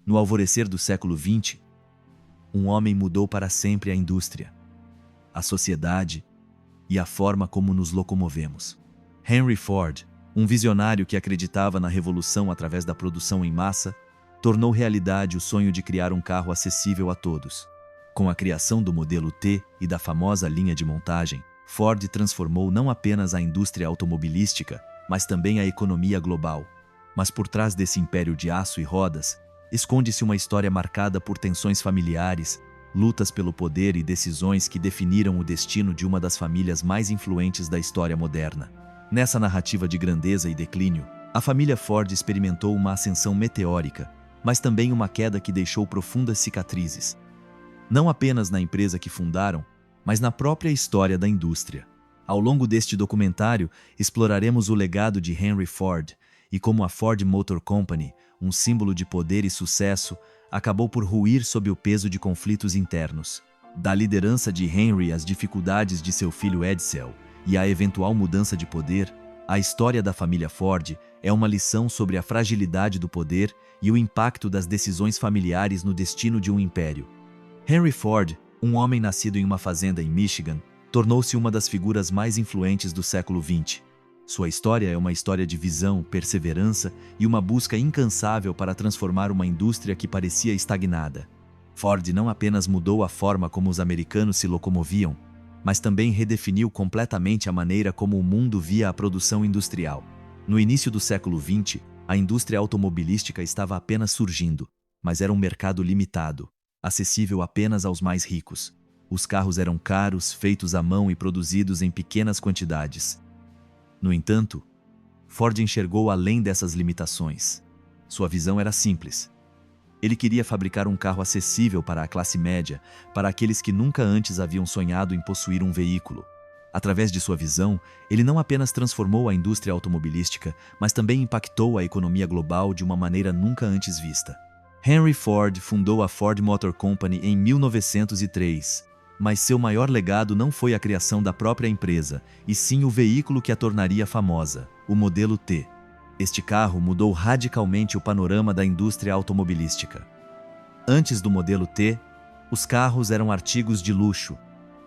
No alvorecer do século XX, um homem mudou para sempre a indústria, a sociedade e a forma como nos locomovemos. Henry Ford, um visionário que acreditava na revolução através da produção em massa, tornou realidade o sonho de criar um carro acessível a todos. Com a criação do modelo T e da famosa linha de montagem, Ford transformou não apenas a indústria automobilística, mas também a economia global. Mas por trás desse império de aço e rodas, esconde-se uma história marcada por tensões familiares, lutas pelo poder e decisões que definiram o destino de uma das famílias mais influentes da história moderna. Nessa narrativa de grandeza e declínio, a família Ford experimentou uma ascensão meteórica, mas também uma queda que deixou profundas cicatrizes. Não apenas na empresa que fundaram, mas na própria história da indústria. Ao longo deste documentário, exploraremos o legado de Henry Ford e como a Ford Motor Company, um símbolo de poder e sucesso, acabou por ruir sob o peso de conflitos internos. Da liderança de Henry às dificuldades de seu filho Edsel e à eventual mudança de poder, a história da família Ford é uma lição sobre a fragilidade do poder e o impacto das decisões familiares no destino de um império. Henry Ford, um homem nascido em uma fazenda em Michigan, tornou-se uma das figuras mais influentes do século XX. Sua história é uma história de visão, perseverança e uma busca incansável para transformar uma indústria que parecia estagnada. Ford não apenas mudou a forma como os americanos se locomoviam, mas também redefiniu completamente a maneira como o mundo via a produção industrial. No início do século XX, a indústria automobilística estava apenas surgindo, mas era um mercado limitado, acessível apenas aos mais ricos. Os carros eram caros, feitos à mão e produzidos em pequenas quantidades. No entanto, Ford enxergou além dessas limitações. Sua visão era simples. Ele queria fabricar um carro acessível para a classe média, para aqueles que nunca antes haviam sonhado em possuir um veículo. Através de sua visão, ele não apenas transformou a indústria automobilística, mas também impactou a economia global de uma maneira nunca antes vista. Henry Ford fundou a Ford Motor Company em 1903, mas seu maior legado não foi a criação da própria empresa, e sim o veículo que a tornaria famosa, o modelo T. Este carro mudou radicalmente o panorama da indústria automobilística. Antes do modelo T, os carros eram artigos de luxo,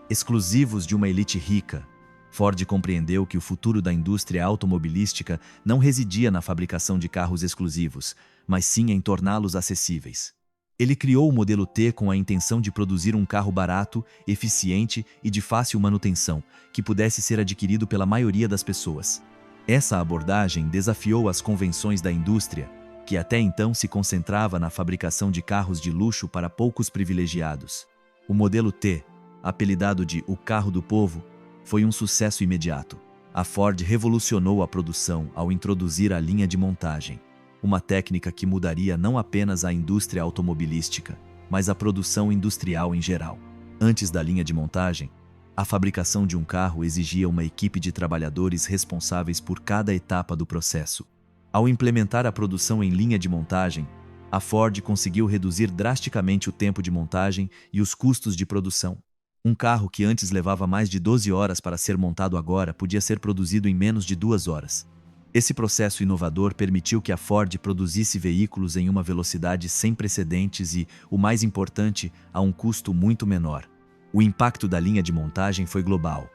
exclusivos de uma elite rica. Ford compreendeu que o futuro da indústria automobilística não residia na fabricação de carros exclusivos, mas sim em torná-los acessíveis. Ele criou o modelo T com a intenção de produzir um carro barato, eficiente e de fácil manutenção, que pudesse ser adquirido pela maioria das pessoas. Essa abordagem desafiou as convenções da indústria, que até então se concentrava na fabricação de carros de luxo para poucos privilegiados. O modelo T, apelidado de "o carro do povo", foi um sucesso imediato. A Ford revolucionou a produção ao introduzir a linha de montagem, uma técnica que mudaria não apenas a indústria automobilística, mas a produção industrial em geral. Antes da linha de montagem, a fabricação de um carro exigia uma equipe de trabalhadores responsáveis por cada etapa do processo. Ao implementar a produção em linha de montagem, a Ford conseguiu reduzir drasticamente o tempo de montagem e os custos de produção. Um carro que antes levava mais de 12 horas para ser montado agora podia ser produzido em menos de 2 horas. Esse processo inovador permitiu que a Ford produzisse veículos em uma velocidade sem precedentes e, o mais importante, a um custo muito menor. O impacto da linha de montagem foi global.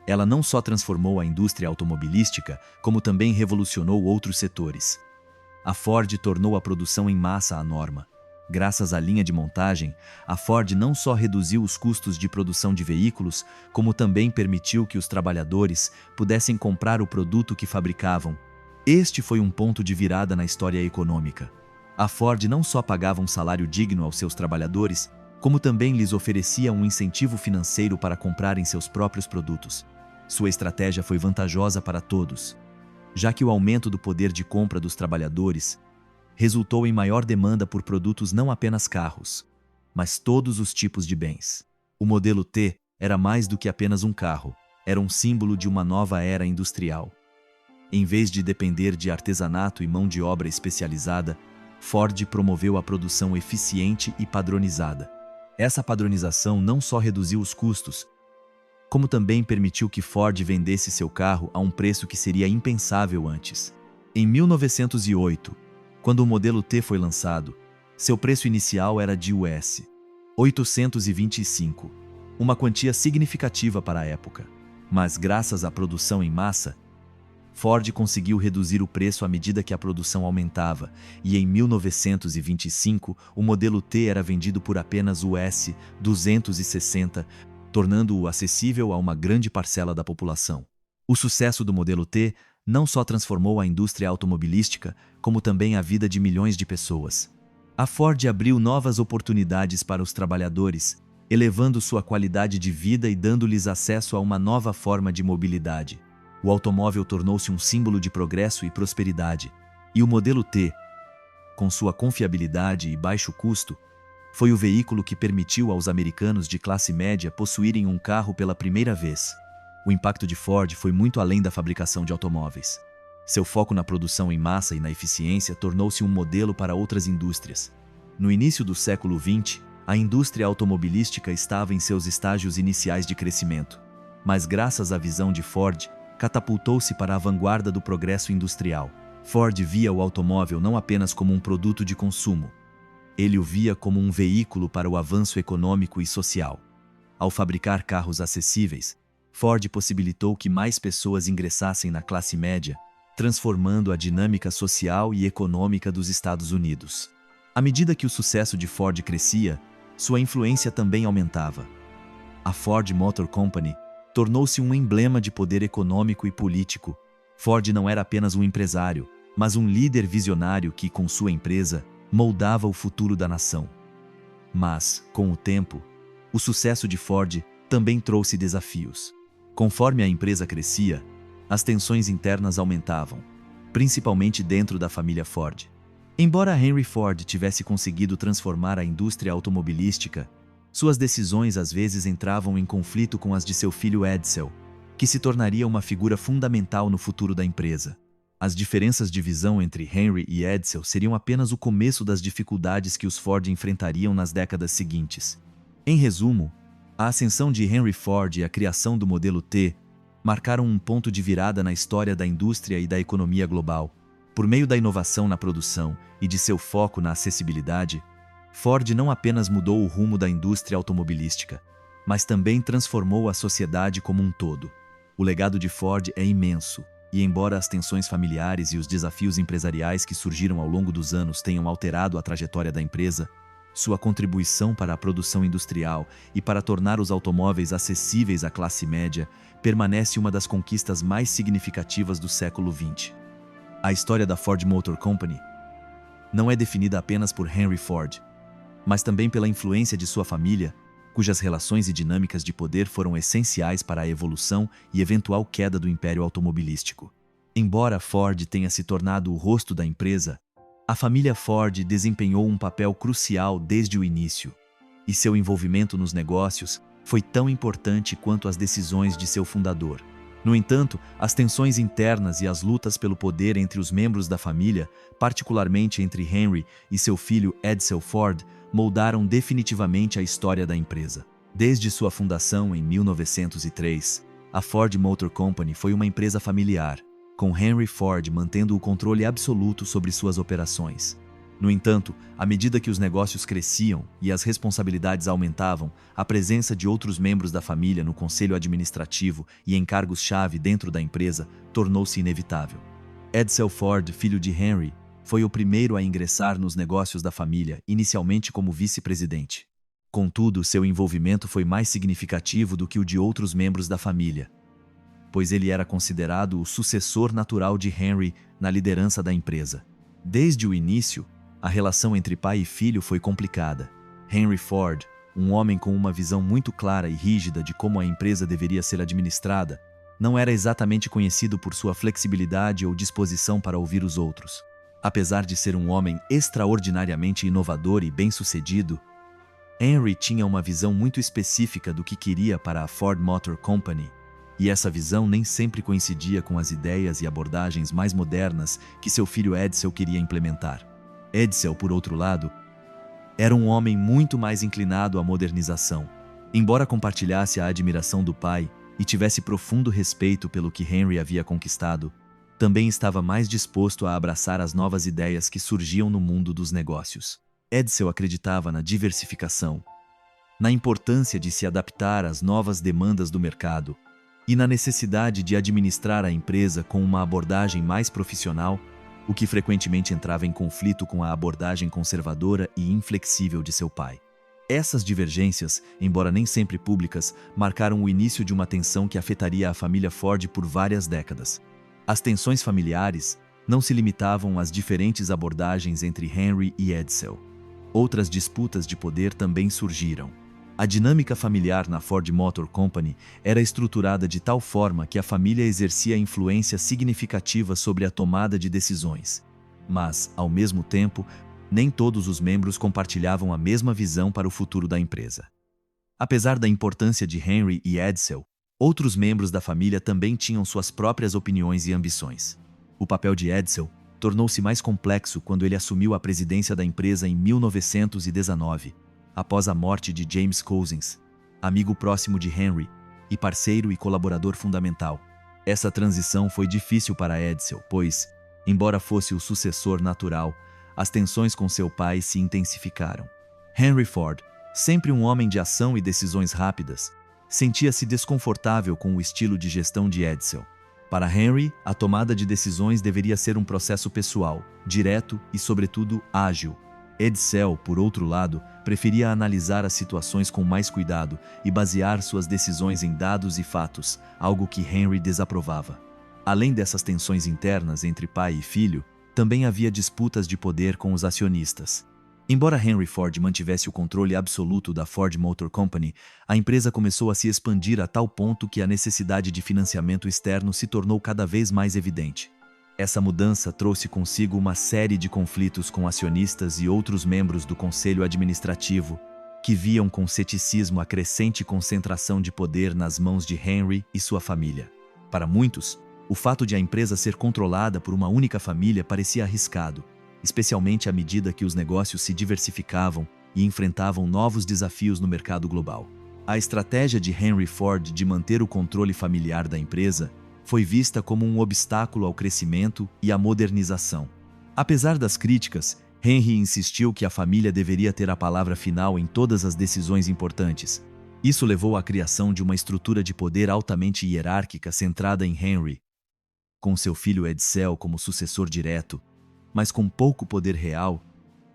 Ela não só transformou a indústria automobilística, como também revolucionou outros setores. A Ford tornou a produção em massa a norma. Graças à linha de montagem, a Ford não só reduziu os custos de produção de veículos, como também permitiu que os trabalhadores pudessem comprar o produto que fabricavam. Este foi um ponto de virada na história econômica. A Ford não só pagava um salário digno aos seus trabalhadores, como também lhes oferecia um incentivo financeiro para comprarem seus próprios produtos. Sua estratégia foi vantajosa para todos, já que o aumento do poder de compra dos trabalhadores resultou em maior demanda por produtos, não apenas carros, mas todos os tipos de bens. O modelo T era mais do que apenas um carro, era um símbolo de uma nova era industrial. Em vez de depender de artesanato e mão de obra especializada, Ford promoveu a produção eficiente e padronizada. Essa padronização não só reduziu os custos, como também permitiu que Ford vendesse seu carro a um preço que seria impensável antes. Em 1908, quando o modelo T foi lançado, Seu preço inicial era de US$ 825, uma quantia significativa para a época. Mas graças à produção em massa, Ford conseguiu reduzir o preço à medida que a produção aumentava, e em 1925 o modelo T era vendido por apenas US$ 260, tornando-o acessível a uma grande parcela da população. O sucesso do modelo T não só transformou a indústria automobilística, como também a vida de milhões de pessoas. A Ford abriu novas oportunidades para os trabalhadores, elevando sua qualidade de vida e dando-lhes acesso a uma nova forma de mobilidade. O automóvel tornou-se um símbolo de progresso e prosperidade, e o modelo T, com sua confiabilidade e baixo custo, foi o veículo que permitiu aos americanos de classe média possuírem um carro pela primeira vez. O impacto de Ford foi muito além da fabricação de automóveis. Seu foco na produção em massa e na eficiência tornou-se um modelo para outras indústrias. No início do século XX, a indústria automobilística estava em seus estágios iniciais de crescimento, mas graças à visão de Ford, catapultou-se para a vanguarda do progresso industrial. Ford via o automóvel não apenas como um produto de consumo, ele o via como um veículo para o avanço econômico e social. Ao fabricar carros acessíveis, Ford possibilitou que mais pessoas ingressassem na classe média, transformando a dinâmica social e econômica dos Estados Unidos. À medida que o sucesso de Ford crescia, sua influência também aumentava. A Ford Motor Company tornou-se um emblema de poder econômico e político. Ford não era apenas um empresário, mas um líder visionário que, com sua empresa, moldava o futuro da nação. Mas, com o tempo, o sucesso de Ford também trouxe desafios. Conforme a empresa crescia, as tensões internas aumentavam, principalmente dentro da família Ford. Embora Henry Ford tivesse conseguido transformar a indústria automobilística, suas decisões às vezes entravam em conflito com as de seu filho Edsel, que se tornaria uma figura fundamental no futuro da empresa. As diferenças de visão entre Henry e Edsel seriam apenas o começo das dificuldades que os Ford enfrentariam nas décadas seguintes. Em resumo, a ascensão de Henry Ford e a criação do modelo T marcaram um ponto de virada na história da indústria e da economia global. Por meio da inovação na produção e de seu foco na acessibilidade, Ford não apenas mudou o rumo da indústria automobilística, mas também transformou a sociedade como um todo. O legado de Ford é imenso, e embora as tensões familiares e os desafios empresariais que surgiram ao longo dos anos tenham alterado a trajetória da empresa, sua contribuição para a produção industrial e para tornar os automóveis acessíveis à classe média permanece uma das conquistas mais significativas do século XX. A história da Ford Motor Company não é definida apenas por Henry Ford, mas também pela influência de sua família, cujas relações e dinâmicas de poder foram essenciais para a evolução e eventual queda do império automobilístico. Embora Ford tenha se tornado o rosto da empresa, a família Ford desempenhou um papel crucial desde o início, e seu envolvimento nos negócios foi tão importante quanto as decisões de seu fundador. No entanto, as tensões internas e as lutas pelo poder entre os membros da família, particularmente entre Henry e seu filho Edsel Ford, moldaram definitivamente a história da empresa. Desde sua fundação em 1903, a Ford Motor Company foi uma empresa familiar, com Henry Ford mantendo o controle absoluto sobre suas operações. No entanto, à medida que os negócios cresciam e as responsabilidades aumentavam, a presença de outros membros da família no conselho administrativo e em cargos-chave dentro da empresa tornou-se inevitável. Edsel Ford, filho de Henry, foi o primeiro a ingressar nos negócios da família, inicialmente como vice-presidente. Contudo, seu envolvimento foi mais significativo do que o de outros membros da família, pois ele era considerado o sucessor natural de Henry na liderança da empresa. Desde o início, a relação entre pai e filho foi complicada. Henry Ford, um homem com uma visão muito clara e rígida de como a empresa deveria ser administrada, não era exatamente conhecido por sua flexibilidade ou disposição para ouvir os outros. Apesar de ser um homem extraordinariamente inovador e bem-sucedido, Henry tinha uma visão muito específica do que queria para a Ford Motor Company, e essa visão nem sempre coincidia com as ideias e abordagens mais modernas que seu filho Edsel queria implementar. Edsel, por outro lado, era um homem muito mais inclinado à modernização. Embora compartilhasse a admiração do pai e tivesse profundo respeito pelo que Henry havia conquistado, também estava mais disposto a abraçar as novas ideias que surgiam no mundo dos negócios. Edsel acreditava na diversificação, na importância de se adaptar às novas demandas do mercado e na necessidade de administrar a empresa com uma abordagem mais profissional, o que frequentemente entrava em conflito com a abordagem conservadora e inflexível de seu pai. Essas divergências, embora nem sempre públicas, marcaram o início de uma tensão que afetaria a família Ford por várias décadas. As tensões familiares não se limitavam às diferentes abordagens entre Henry e Edsel. Outras disputas de poder também surgiram. A dinâmica familiar na Ford Motor Company era estruturada de tal forma que a família exercia influência significativa sobre a tomada de decisões. Mas, ao mesmo tempo, nem todos os membros compartilhavam a mesma visão para o futuro da empresa. Apesar da importância de Henry e Edsel, outros membros da família também tinham suas próprias opiniões e ambições. O papel de Edsel tornou-se mais complexo quando ele assumiu a presidência da empresa em 1919, após a morte de James Couzens, amigo próximo de Henry e parceiro e colaborador fundamental. Essa transição foi difícil para Edsel, pois, embora fosse o sucessor natural, as tensões com seu pai se intensificaram. Henry Ford, sempre um homem de ação e decisões rápidas, sentia-se desconfortável com o estilo de gestão de Edsel. Para Henry, a tomada de decisões deveria ser um processo pessoal, direto e, sobretudo, ágil. Edsel, por outro lado, preferia analisar as situações com mais cuidado e basear suas decisões em dados e fatos, algo que Henry desaprovava. Além dessas tensões internas entre pai e filho, também havia disputas de poder com os acionistas. Embora Henry Ford mantivesse o controle absoluto da Ford Motor Company, a empresa começou a se expandir a tal ponto que a necessidade de financiamento externo se tornou cada vez mais evidente. Essa mudança trouxe consigo uma série de conflitos com acionistas e outros membros do conselho administrativo, que viam com ceticismo a crescente concentração de poder nas mãos de Henry e sua família. Para muitos, o fato de a empresa ser controlada por uma única família parecia arriscado, especialmente à medida que os negócios se diversificavam e enfrentavam novos desafios no mercado global. A estratégia de Henry Ford de manter o controle familiar da empresa foi vista como um obstáculo ao crescimento e à modernização. Apesar das críticas, Henry insistiu que a família deveria ter a palavra final em todas as decisões importantes. Isso levou à criação de uma estrutura de poder altamente hierárquica centrada em Henry, com seu filho Edsel como sucessor direto, mas com pouco poder real,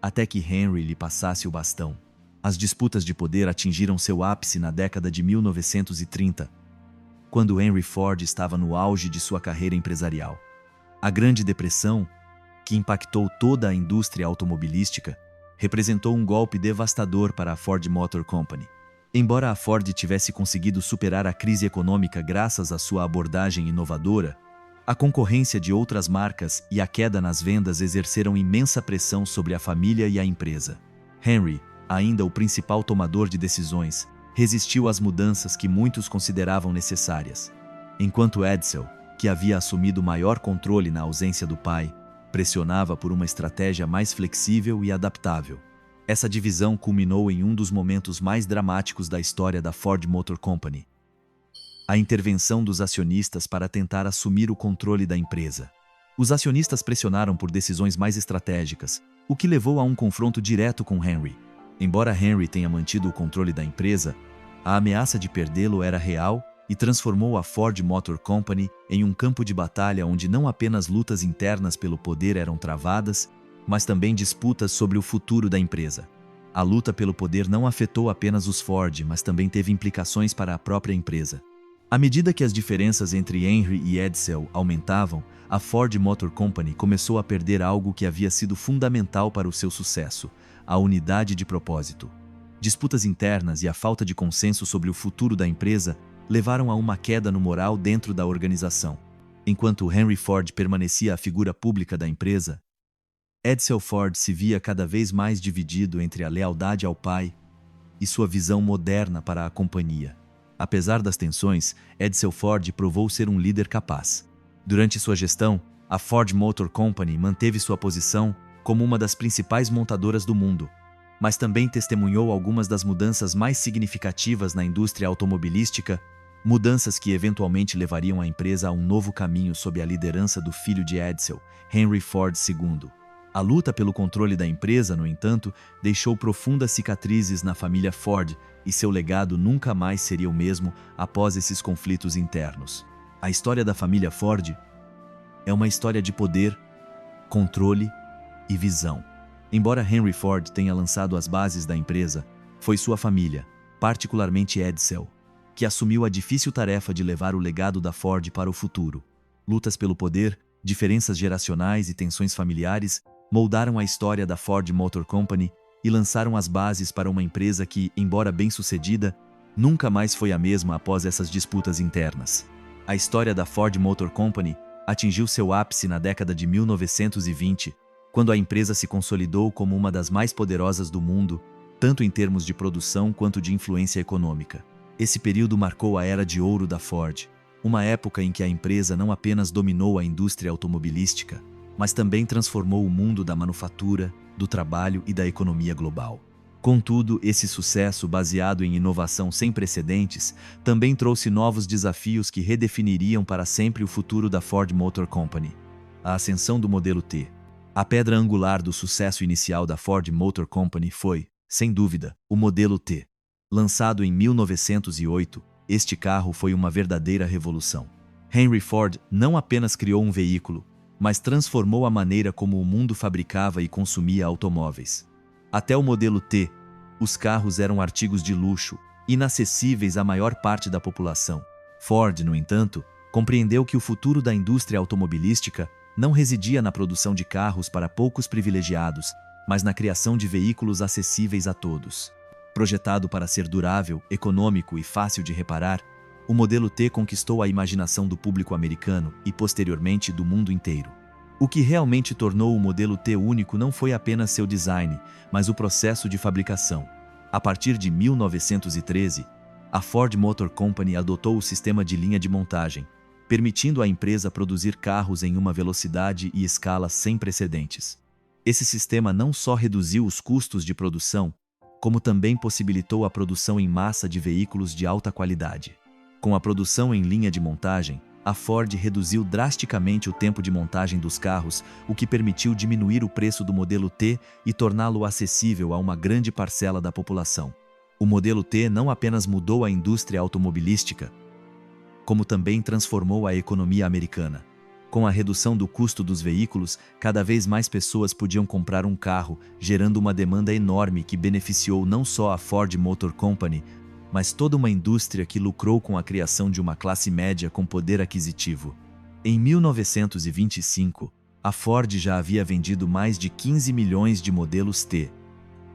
até que Henry lhe passasse o bastão. As disputas de poder atingiram seu ápice na década de 1930, quando Henry Ford estava no auge de sua carreira empresarial. A Grande Depressão, que impactou toda a indústria automobilística, representou um golpe devastador para a Ford Motor Company. Embora a Ford tivesse conseguido superar a crise econômica graças à sua abordagem inovadora, a concorrência de outras marcas e a queda nas vendas exerceram imensa pressão sobre a família e a empresa. Henry, ainda o principal tomador de decisões, resistiu às mudanças que muitos consideravam necessárias, enquanto Edsel, que havia assumido maior controle na ausência do pai, pressionava por uma estratégia mais flexível e adaptável. Essa divisão culminou em um dos momentos mais dramáticos da história da Ford Motor Company: a intervenção dos acionistas para tentar assumir o controle da empresa. Os acionistas pressionaram por decisões mais estratégicas, o que levou a um confronto direto com Henry. Embora Henry tenha mantido o controle da empresa, a ameaça de perdê-lo era real e transformou a Ford Motor Company em um campo de batalha onde não apenas lutas internas pelo poder eram travadas, mas também disputas sobre o futuro da empresa. A luta pelo poder não afetou apenas os Ford, mas também teve implicações para a própria empresa. À medida que as diferenças entre Henry e Edsel aumentavam, a Ford Motor Company começou a perder algo que havia sido fundamental para o seu sucesso: a unidade de propósito. Disputas internas e a falta de consenso sobre o futuro da empresa levaram a uma queda no moral dentro da organização. Enquanto Henry Ford permanecia a figura pública da empresa, Edsel Ford se via cada vez mais dividido entre a lealdade ao pai e sua visão moderna para a companhia. Apesar das tensões, Edsel Ford provou ser um líder capaz. Durante sua gestão, a Ford Motor Company manteve sua posição como uma das principais montadoras do mundo, mas também testemunhou algumas das mudanças mais significativas na indústria automobilística, mudanças que eventualmente levariam a empresa a um novo caminho sob a liderança do filho de Edsel, Henry Ford II. A luta pelo controle da empresa, no entanto, deixou profundas cicatrizes na família Ford e seu legado nunca mais seria o mesmo após esses conflitos internos. A história da família Ford é uma história de poder, controle e visão. Embora Henry Ford tenha lançado as bases da empresa, foi sua família, particularmente Edsel, que assumiu a difícil tarefa de levar o legado da Ford para o futuro. Lutas pelo poder, diferenças geracionais e tensões familiares moldaram a história da Ford Motor Company e lançaram as bases para uma empresa que, embora bem-sucedida, nunca mais foi a mesma após essas disputas internas. A história da Ford Motor Company atingiu seu ápice na década de 1920, quando a empresa se consolidou como uma das mais poderosas do mundo, tanto em termos de produção quanto de influência econômica. Esse período marcou a era de ouro da Ford, uma época em que a empresa não apenas dominou a indústria automobilística, mas também transformou o mundo da manufatura, do trabalho e da economia global. Contudo, esse sucesso, baseado em inovação sem precedentes, também trouxe novos desafios que redefiniriam para sempre o futuro da Ford Motor Company. A ascensão do modelo T. A pedra angular do sucesso inicial da Ford Motor Company foi, sem dúvida, o modelo T. Lançado em 1908, este carro foi uma verdadeira revolução. Henry Ford não apenas criou um veículo, mas transformou a maneira como o mundo fabricava e consumia automóveis. Até o modelo T, os carros eram artigos de luxo, inacessíveis à maior parte da população. Ford, no entanto, compreendeu que o futuro da indústria automobilística não residia na produção de carros para poucos privilegiados, mas na criação de veículos acessíveis a todos. Projetado para ser durável, econômico e fácil de reparar, o modelo T conquistou a imaginação do público americano e, posteriormente, do mundo inteiro. O que realmente tornou o modelo T único não foi apenas seu design, mas o processo de fabricação. A partir de 1913, a Ford Motor Company adotou o sistema de linha de montagem, permitindo à empresa produzir carros em uma velocidade e escala sem precedentes. Esse sistema não só reduziu os custos de produção, como também possibilitou a produção em massa de veículos de alta qualidade. Com a produção em linha de montagem, a Ford reduziu drasticamente o tempo de montagem dos carros, o que permitiu diminuir o preço do modelo T e torná-lo acessível a uma grande parcela da população. O modelo T não apenas mudou a indústria automobilística, como também transformou a economia americana. Com a redução do custo dos veículos, cada vez mais pessoas podiam comprar um carro, gerando uma demanda enorme que beneficiou não só a Ford Motor Company, mas toda uma indústria que lucrou com a criação de uma classe média com poder aquisitivo. Em 1925, a Ford já havia vendido mais de 15 milhões de modelos T,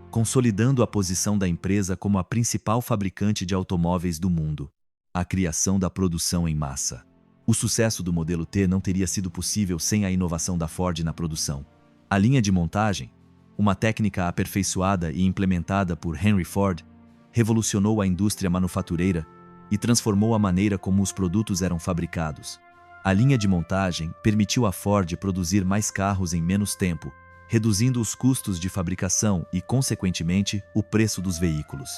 consolidando a posição da empresa como a principal fabricante de automóveis do mundo. A criação da produção em massa. O sucesso do modelo T não teria sido possível sem a inovação da Ford na produção. A linha de montagem, uma técnica aperfeiçoada e implementada por Henry Ford, revolucionou a indústria manufatureira e transformou a maneira como os produtos eram fabricados. A linha de montagem permitiu à Ford produzir mais carros em menos tempo, reduzindo os custos de fabricação e, consequentemente, o preço dos veículos.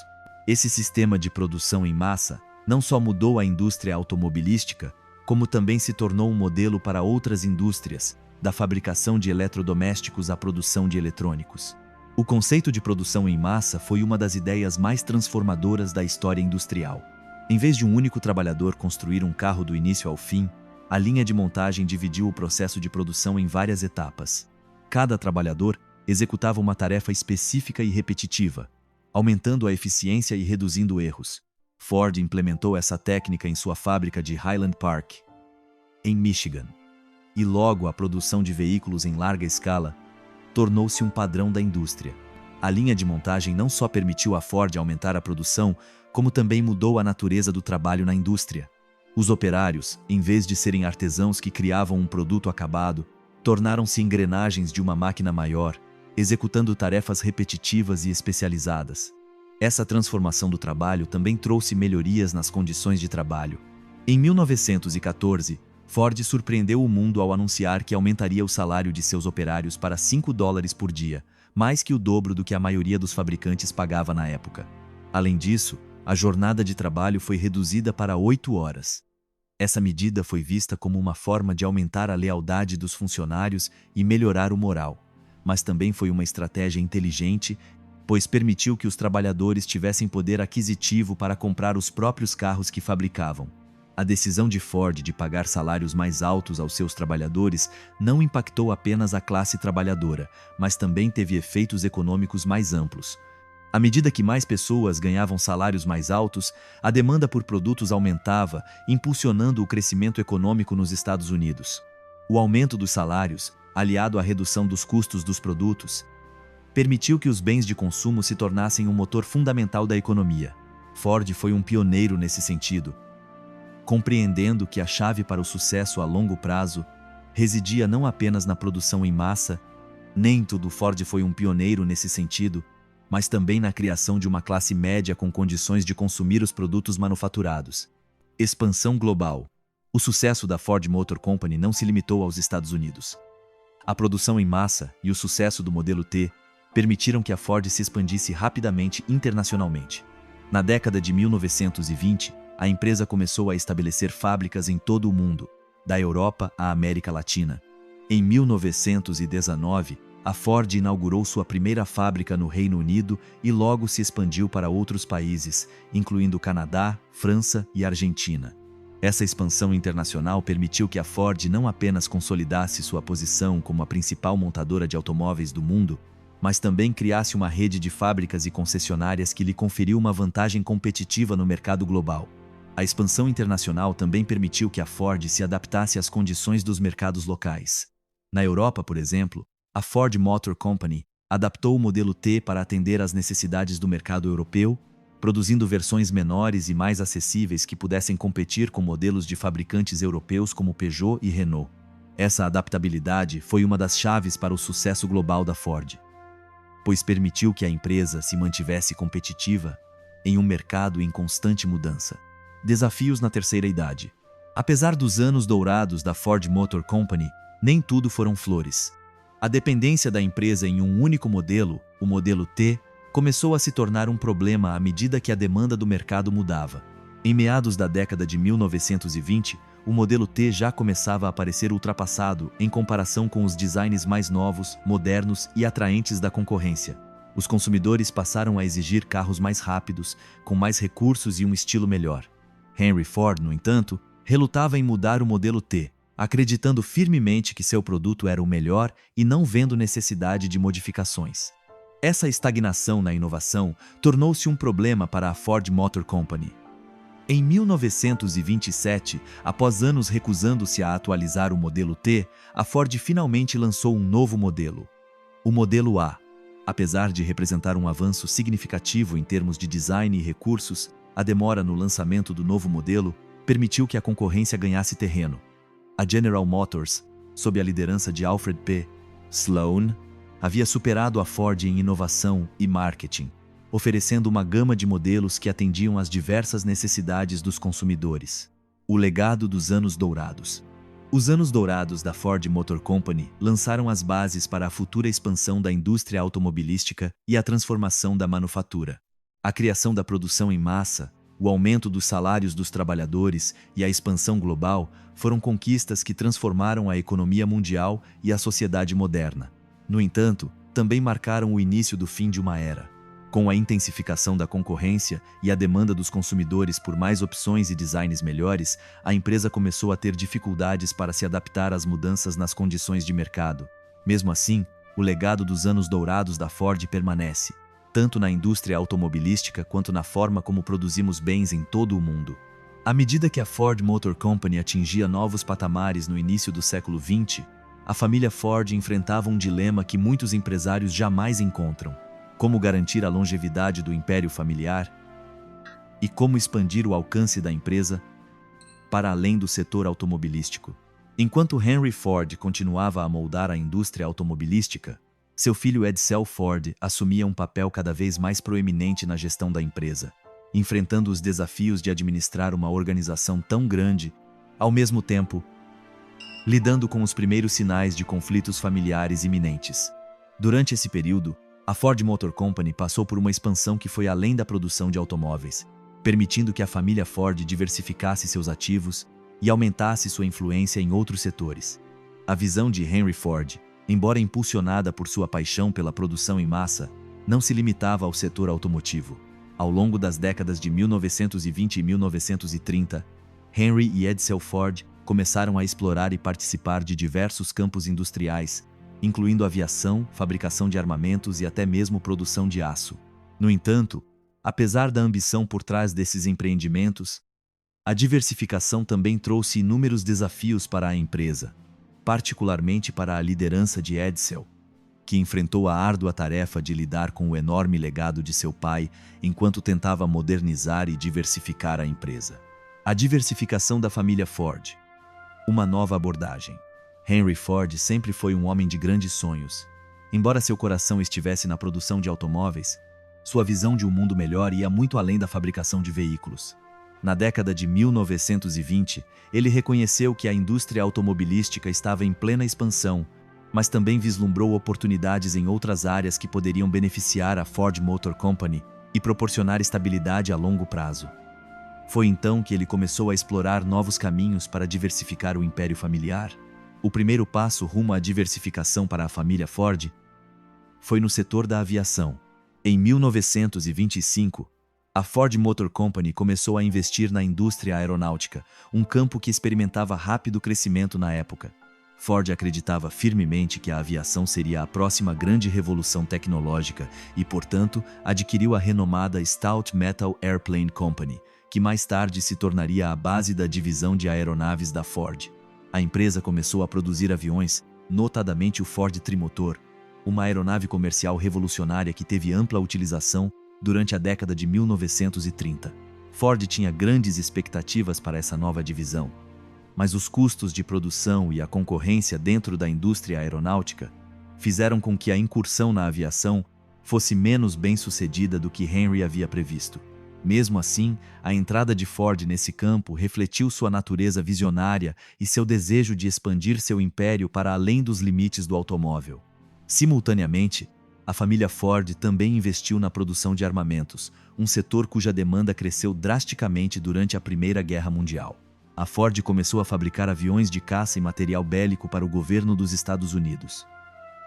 Esse sistema de produção em massa não só mudou a indústria automobilística, como também se tornou um modelo para outras indústrias, da fabricação de eletrodomésticos à produção de eletrônicos. O conceito de produção em massa foi uma das ideias mais transformadoras da história industrial. Em vez de um único trabalhador construir um carro do início ao fim, a linha de montagem dividiu o processo de produção em várias etapas. Cada trabalhador executava uma tarefa específica e repetitiva, aumentando a eficiência e reduzindo erros. Ford implementou essa técnica em sua fábrica de Highland Park, em Michigan. E logo a produção de veículos em larga escala tornou-se um padrão da indústria. A linha de montagem não só permitiu à Ford aumentar a produção, como também mudou a natureza do trabalho na indústria. Os operários, em vez de serem artesãos que criavam um produto acabado, tornaram-se engrenagens de uma máquina maior, executando tarefas repetitivas e especializadas. Essa transformação do trabalho também trouxe melhorias nas condições de trabalho. Em 1914, Ford surpreendeu o mundo ao anunciar que aumentaria o salário de seus operários para $5 por dia, mais que o dobro do que a maioria dos fabricantes pagava na época. Além disso, a jornada de trabalho foi reduzida para 8 horas. Essa medida foi vista como uma forma de aumentar a lealdade dos funcionários e melhorar o moral. mas também foi uma estratégia inteligente, pois permitiu que os trabalhadores tivessem poder aquisitivo para comprar os próprios carros que fabricavam. A decisão de Ford de pagar salários mais altos aos seus trabalhadores não impactou apenas a classe trabalhadora, mas também teve efeitos econômicos mais amplos. À medida que mais pessoas ganhavam salários mais altos, a demanda por produtos aumentava, impulsionando o crescimento econômico nos Estados Unidos. O aumento dos salários, aliado à redução dos custos dos produtos, permitiu que os bens de consumo se tornassem um motor fundamental da economia. Ford foi um pioneiro nesse sentido, compreendendo que a chave para o sucesso a longo prazo residia não apenas na produção em massa, nem tudo Ford foi um pioneiro nesse sentido, mas também na criação de uma classe média com condições de consumir os produtos manufaturados. Expansão global. O sucesso da Ford Motor Company não se limitou aos Estados Unidos. A produção em massa e o sucesso do modelo T permitiram que a Ford se expandisse rapidamente internacionalmente. Na década de 1920, a empresa começou a estabelecer fábricas em todo o mundo, da Europa à América Latina. Em 1919, a Ford inaugurou sua primeira fábrica no Reino Unido e logo se expandiu para outros países, incluindo Canadá, França e Argentina. Essa expansão internacional permitiu que a Ford não apenas consolidasse sua posição como a principal montadora de automóveis do mundo, mas também criasse uma rede de fábricas e concessionárias que lhe conferiu uma vantagem competitiva no mercado global. A expansão internacional também permitiu que a Ford se adaptasse às condições dos mercados locais. Na Europa, por exemplo, a Ford Motor Company adaptou o modelo T para atender às necessidades do mercado europeu, produzindo versões menores e mais acessíveis que pudessem competir com modelos de fabricantes europeus como Peugeot e Renault. Essa adaptabilidade foi uma das chaves para o sucesso global da Ford, pois permitiu que a empresa se mantivesse competitiva em um mercado em constante mudança. Desafios na terceira idade. Apesar dos anos dourados da Ford Motor Company, nem tudo foram flores. A dependência da empresa em um único modelo, o modelo T, começou a se tornar um problema à medida que a demanda do mercado mudava. Em meados da década de 1920, o modelo T já começava a parecer ultrapassado em comparação com os designs mais novos, modernos e atraentes da concorrência. Os consumidores passaram a exigir carros mais rápidos, com mais recursos e um estilo melhor. Henry Ford, no entanto, relutava em mudar o modelo T, acreditando firmemente que seu produto era o melhor e não vendo necessidade de modificações. Essa estagnação na inovação tornou-se um problema para a Ford Motor Company. Em 1927, após anos recusando-se a atualizar o modelo T, a Ford finalmente lançou um novo modelo, o modelo A. Apesar de representar um avanço significativo em termos de design e recursos, a demora no lançamento do novo modelo permitiu que a concorrência ganhasse terreno. A General Motors, sob a liderança de Alfred P. Sloan, havia superado a Ford em inovação e marketing, oferecendo uma gama de modelos que atendiam às diversas necessidades dos consumidores. O legado dos anos dourados. Os anos dourados da Ford Motor Company lançaram as bases para a futura expansão da indústria automobilística e a transformação da manufatura. A criação da produção em massa, o aumento dos salários dos trabalhadores e a expansão global foram conquistas que transformaram a economia mundial e a sociedade moderna. No entanto, também marcaram o início do fim de uma era. Com a intensificação da concorrência e a demanda dos consumidores por mais opções e designs melhores, a empresa começou a ter dificuldades para se adaptar às mudanças nas condições de mercado. Mesmo assim, o legado dos anos dourados da Ford permanece, tanto na indústria automobilística quanto na forma como produzimos bens em todo o mundo. À medida que a Ford Motor Company atingia novos patamares no início do século XX, a família Ford enfrentava um dilema que muitos empresários jamais encontram: como garantir a longevidade do império familiar e como expandir o alcance da empresa para além do setor automobilístico. Enquanto Henry Ford continuava a moldar a indústria automobilística, seu filho Edsel Ford assumia um papel cada vez mais proeminente na gestão da empresa, enfrentando os desafios de administrar uma organização tão grande, ao mesmo tempo lidando com os primeiros sinais de conflitos familiares iminentes. Durante esse período, a Ford Motor Company passou por uma expansão que foi além da produção de automóveis, permitindo que a família Ford diversificasse seus ativos e aumentasse sua influência em outros setores. A visão de Henry Ford Embora impulsionada por sua paixão pela produção em massa, não se limitava ao setor automotivo. Ao longo das décadas de 1920 e 1930, Henry e Edsel Ford começaram a explorar e participar de diversos campos industriais, incluindo aviação, fabricação de armamentos e até mesmo produção de aço. No entanto, apesar da ambição por trás desses empreendimentos, a diversificação também trouxe inúmeros desafios para a empresa, particularmente para a liderança de Edsel, que enfrentou a árdua tarefa de lidar com o enorme legado de seu pai enquanto tentava modernizar e diversificar a empresa. A diversificação da família Ford. Uma nova abordagem. Henry Ford sempre foi um homem de grandes sonhos. Embora seu coração estivesse na produção de automóveis, sua visão de um mundo melhor ia muito além da fabricação de veículos. Na década de 1920, ele reconheceu que a indústria automobilística estava em plena expansão, mas também vislumbrou oportunidades em outras áreas que poderiam beneficiar a Ford Motor Company e proporcionar estabilidade a longo prazo. Foi então que ele começou a explorar novos caminhos para diversificar o império familiar. O primeiro passo rumo à diversificação para a família Ford foi no setor da aviação. Em 1925, a Ford Motor Company começou a investir na indústria aeronáutica, um campo que experimentava rápido crescimento na época. Ford acreditava firmemente que a aviação seria a próxima grande revolução tecnológica e, portanto, adquiriu a renomada Stout Metal Airplane Company, que mais tarde se tornaria a base da divisão de aeronaves da Ford. A empresa começou a produzir aviões, notadamente o Ford Trimotor, uma aeronave comercial revolucionária que teve ampla utilização durante a década de 1930. Ford tinha grandes expectativas para essa nova divisão, mas os custos de produção e a concorrência dentro da indústria aeronáutica fizeram com que a incursão na aviação fosse menos bem-sucedida do que Henry havia previsto. Mesmo assim, a entrada de Ford nesse campo refletiu sua natureza visionária e seu desejo de expandir seu império para além dos limites do automóvel. Simultaneamente, a família Ford também investiu na produção de armamentos, um setor cuja demanda cresceu drasticamente durante a Primeira Guerra Mundial. A Ford começou a fabricar aviões de caça e material bélico para o governo dos Estados Unidos.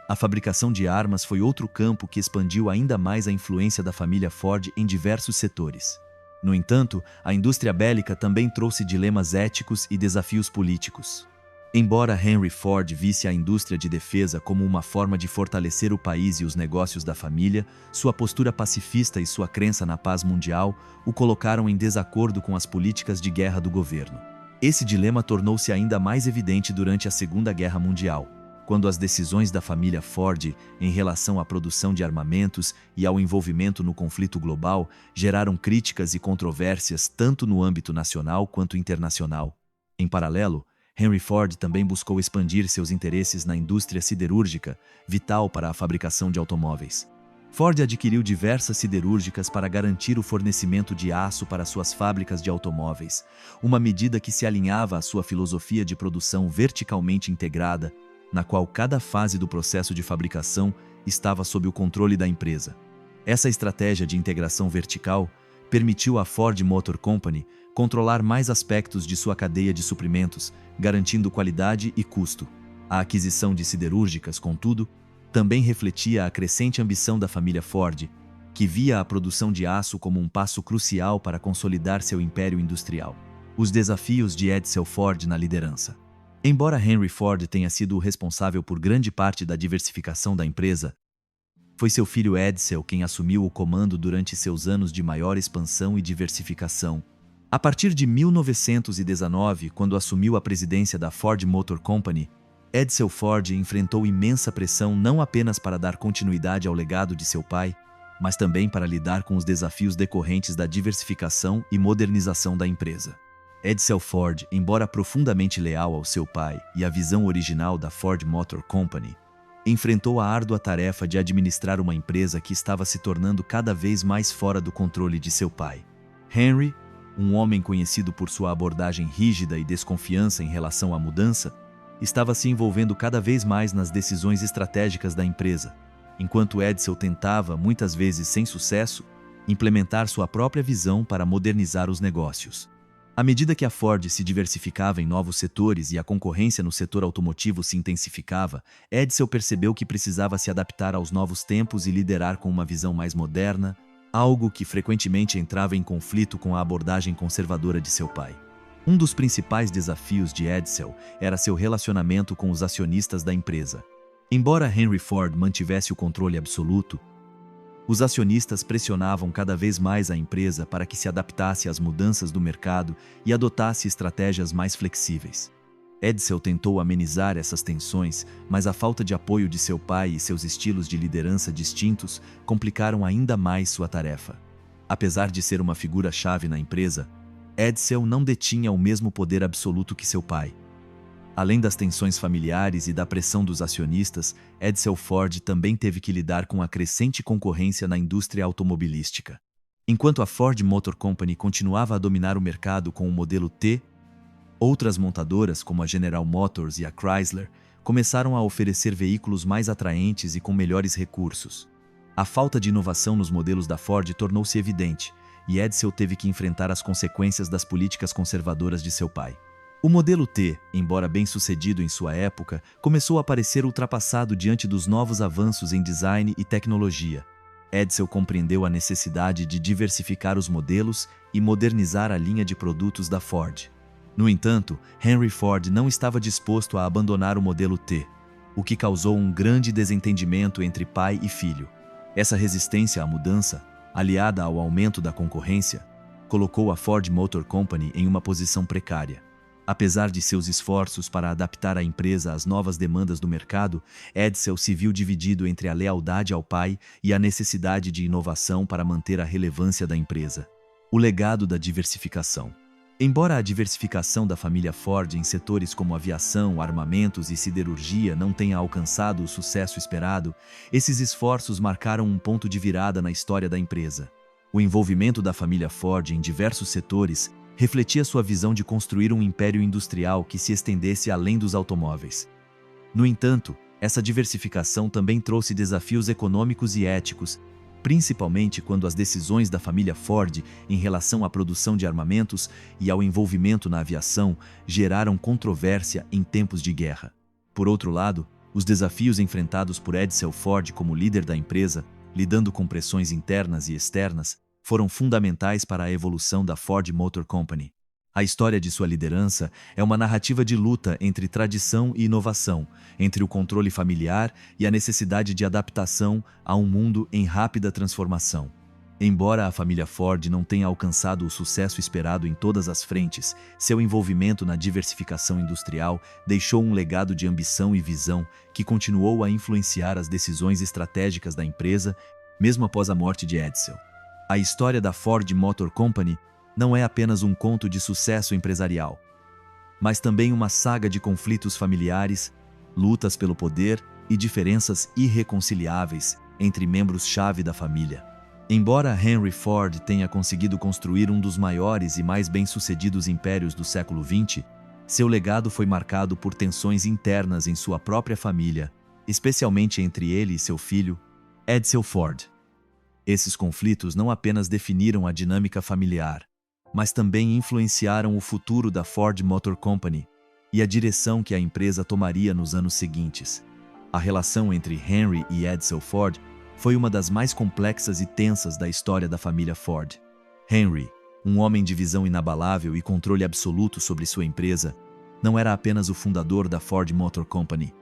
A fabricação de armas foi outro campo que expandiu ainda mais a influência da família Ford em diversos setores. No entanto, a indústria bélica também trouxe dilemas éticos e desafios políticos. Embora Henry Ford visse a indústria de defesa como uma forma de fortalecer o país e os negócios da família, sua postura pacifista e sua crença na paz mundial o colocaram em desacordo com as políticas de guerra do governo. Esse dilema tornou-se ainda mais evidente durante a Segunda Guerra Mundial, quando as decisões da família Ford em relação à produção de armamentos e ao envolvimento no conflito global geraram críticas e controvérsias tanto no âmbito nacional quanto internacional. Em paralelo, Henry Ford também buscou expandir seus interesses na indústria siderúrgica, vital para a fabricação de automóveis. Ford adquiriu diversas siderúrgicas para garantir o fornecimento de aço para suas fábricas de automóveis, uma medida que se alinhava à sua filosofia de produção verticalmente integrada, na qual cada fase do processo de fabricação estava sob o controle da empresa. Essa estratégia de integração vertical permitiu à Ford Motor Company controlar mais aspectos de sua cadeia de suprimentos, garantindo qualidade e custo. A aquisição de siderúrgicas, contudo, também refletia a crescente ambição da família Ford, que via a produção de aço como um passo crucial para consolidar seu império industrial. Os desafios de Edsel Ford na liderança. Embora Henry Ford tenha sido o responsável por grande parte da diversificação da empresa, foi seu filho Edsel quem assumiu o comando durante seus anos de maior expansão e diversificação. A partir de 1919, quando assumiu a presidência da Ford Motor Company, Edsel Ford enfrentou imensa pressão não apenas para dar continuidade ao legado de seu pai, mas também para lidar com os desafios decorrentes da diversificação e modernização da empresa. Edsel Ford, embora profundamente leal ao seu pai e à visão original da Ford Motor Company, enfrentou a árdua tarefa de administrar uma empresa que estava se tornando cada vez mais fora do controle de seu pai. Henry, um homem conhecido por sua abordagem rígida e desconfiança em relação à mudança, estava se envolvendo cada vez mais nas decisões estratégicas da empresa, enquanto Edsel tentava, muitas vezes sem sucesso, implementar sua própria visão para modernizar os negócios. À medida que a Ford se diversificava em novos setores e a concorrência no setor automotivo se intensificava, Edsel percebeu que precisava se adaptar aos novos tempos e liderar com uma visão mais moderna, algo que frequentemente entrava em conflito com a abordagem conservadora de seu pai. Um dos principais desafios de Edsel era seu relacionamento com os acionistas da empresa. Embora Henry Ford mantivesse o controle absoluto, os acionistas pressionavam cada vez mais a empresa para que se adaptasse às mudanças do mercado e adotasse estratégias mais flexíveis. Edsel tentou amenizar essas tensões, mas a falta de apoio de seu pai e seus estilos de liderança distintos complicaram ainda mais sua tarefa. Apesar de ser uma figura-chave na empresa, Edsel não detinha o mesmo poder absoluto que seu pai. Além das tensões familiares e da pressão dos acionistas, Edsel Ford também teve que lidar com a crescente concorrência na indústria automobilística. Enquanto a Ford Motor Company continuava a dominar o mercado com o modelo T, outras montadoras, como a General Motors e a Chrysler, começaram a oferecer veículos mais atraentes e com melhores recursos. A falta de inovação nos modelos da Ford tornou-se evidente, e Edsel teve que enfrentar as consequências das políticas conservadoras de seu pai. O modelo T, embora bem-sucedido em sua época, começou a parecer ultrapassado diante dos novos avanços em design e tecnologia. Edsel compreendeu a necessidade de diversificar os modelos e modernizar a linha de produtos da Ford. No entanto, Henry Ford não estava disposto a abandonar o modelo T, o que causou um grande desentendimento entre pai e filho. Essa resistência à mudança, aliada ao aumento da concorrência, colocou a Ford Motor Company em uma posição precária. Apesar de seus esforços para adaptar a empresa às novas demandas do mercado, Edsel se viu dividido entre a lealdade ao pai e a necessidade de inovação para manter a relevância da empresa. O legado da diversificação. Embora a diversificação da família Ford em setores como aviação, armamentos e siderurgia não tenha alcançado o sucesso esperado, esses esforços marcaram um ponto de virada na história da empresa. O envolvimento da família Ford em diversos setores refletia sua visão de construir um império industrial que se estendesse além dos automóveis. No entanto, essa diversificação também trouxe desafios econômicos e éticos, principalmente quando as decisões da família Ford em relação à produção de armamentos e ao envolvimento na aviação geraram controvérsia em tempos de guerra. Por outro lado, os desafios enfrentados por Edsel Ford como líder da empresa, lidando com pressões internas e externas, foram fundamentais para a evolução da Ford Motor Company. A história de sua liderança é uma narrativa de luta entre tradição e inovação, entre o controle familiar e a necessidade de adaptação a um mundo em rápida transformação. Embora a família Ford não tenha alcançado o sucesso esperado em todas as frentes, seu envolvimento na diversificação industrial deixou um legado de ambição e visão que continuou a influenciar as decisões estratégicas da empresa, mesmo após a morte de Edsel. A história da Ford Motor Company não é apenas um conto de sucesso empresarial, mas também uma saga de conflitos familiares, lutas pelo poder e diferenças irreconciliáveis entre membros-chave da família. Embora Henry Ford tenha conseguido construir um dos maiores e mais bem-sucedidos impérios do século XX, seu legado foi marcado por tensões internas em sua própria família, especialmente entre ele e seu filho, Edsel Ford. Esses conflitos não apenas definiram a dinâmica familiar, mas também influenciaram o futuro da Ford Motor Company e a direção que a empresa tomaria nos anos seguintes. A relação entre Henry e Edsel Ford foi uma das mais complexas e tensas da história da família Ford. Henry, um homem de visão inabalável e controle absoluto sobre sua empresa, não era apenas o fundador da Ford Motor Company,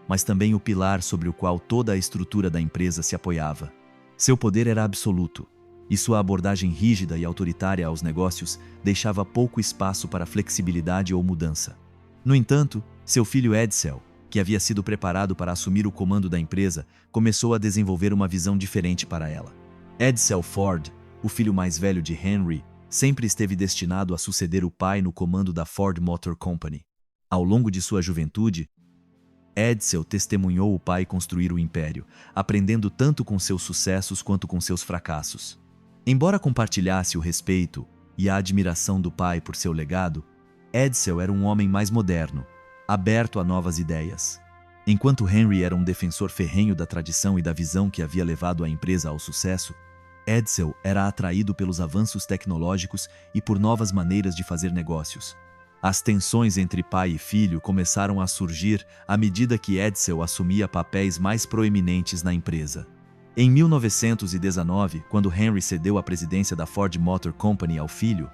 mas também o pilar sobre o qual toda a estrutura da empresa se apoiava. Seu poder era absoluto, e sua abordagem rígida e autoritária aos negócios deixava pouco espaço para flexibilidade ou mudança. No entanto, seu filho Edsel, que havia sido preparado para assumir o comando da empresa, começou a desenvolver uma visão diferente para ela. Edsel Ford, o filho mais velho de Henry, sempre esteve destinado a suceder o pai no comando da Ford Motor Company. Ao longo de sua juventude, Edsel testemunhou o pai construir o império, aprendendo tanto com seus sucessos quanto com seus fracassos. Embora compartilhasse o respeito e a admiração do pai por seu legado, Edsel era um homem mais moderno, aberto a novas ideias. Enquanto Henry era um defensor ferrenho da tradição e da visão que havia levado a empresa ao sucesso, Edsel era atraído pelos avanços tecnológicos e por novas maneiras de fazer negócios. As tensões entre pai e filho começaram a surgir à medida que Edsel assumia papéis mais proeminentes na empresa. Em 1919, quando Henry cedeu a presidência da Ford Motor Company ao filho,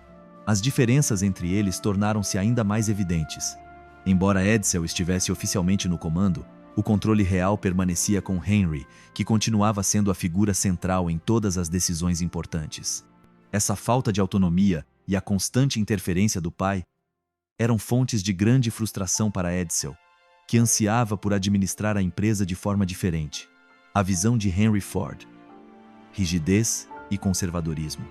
as diferenças entre eles tornaram-se ainda mais evidentes. Embora Edsel estivesse oficialmente no comando, o controle real permanecia com Henry, que continuava sendo a figura central em todas as decisões importantes. Essa falta de autonomia e a constante interferência do pai eram fontes de grande frustração para Edsel, que ansiava por administrar a empresa de forma diferente. A visão de Henry Ford: rigidez e conservadorismo.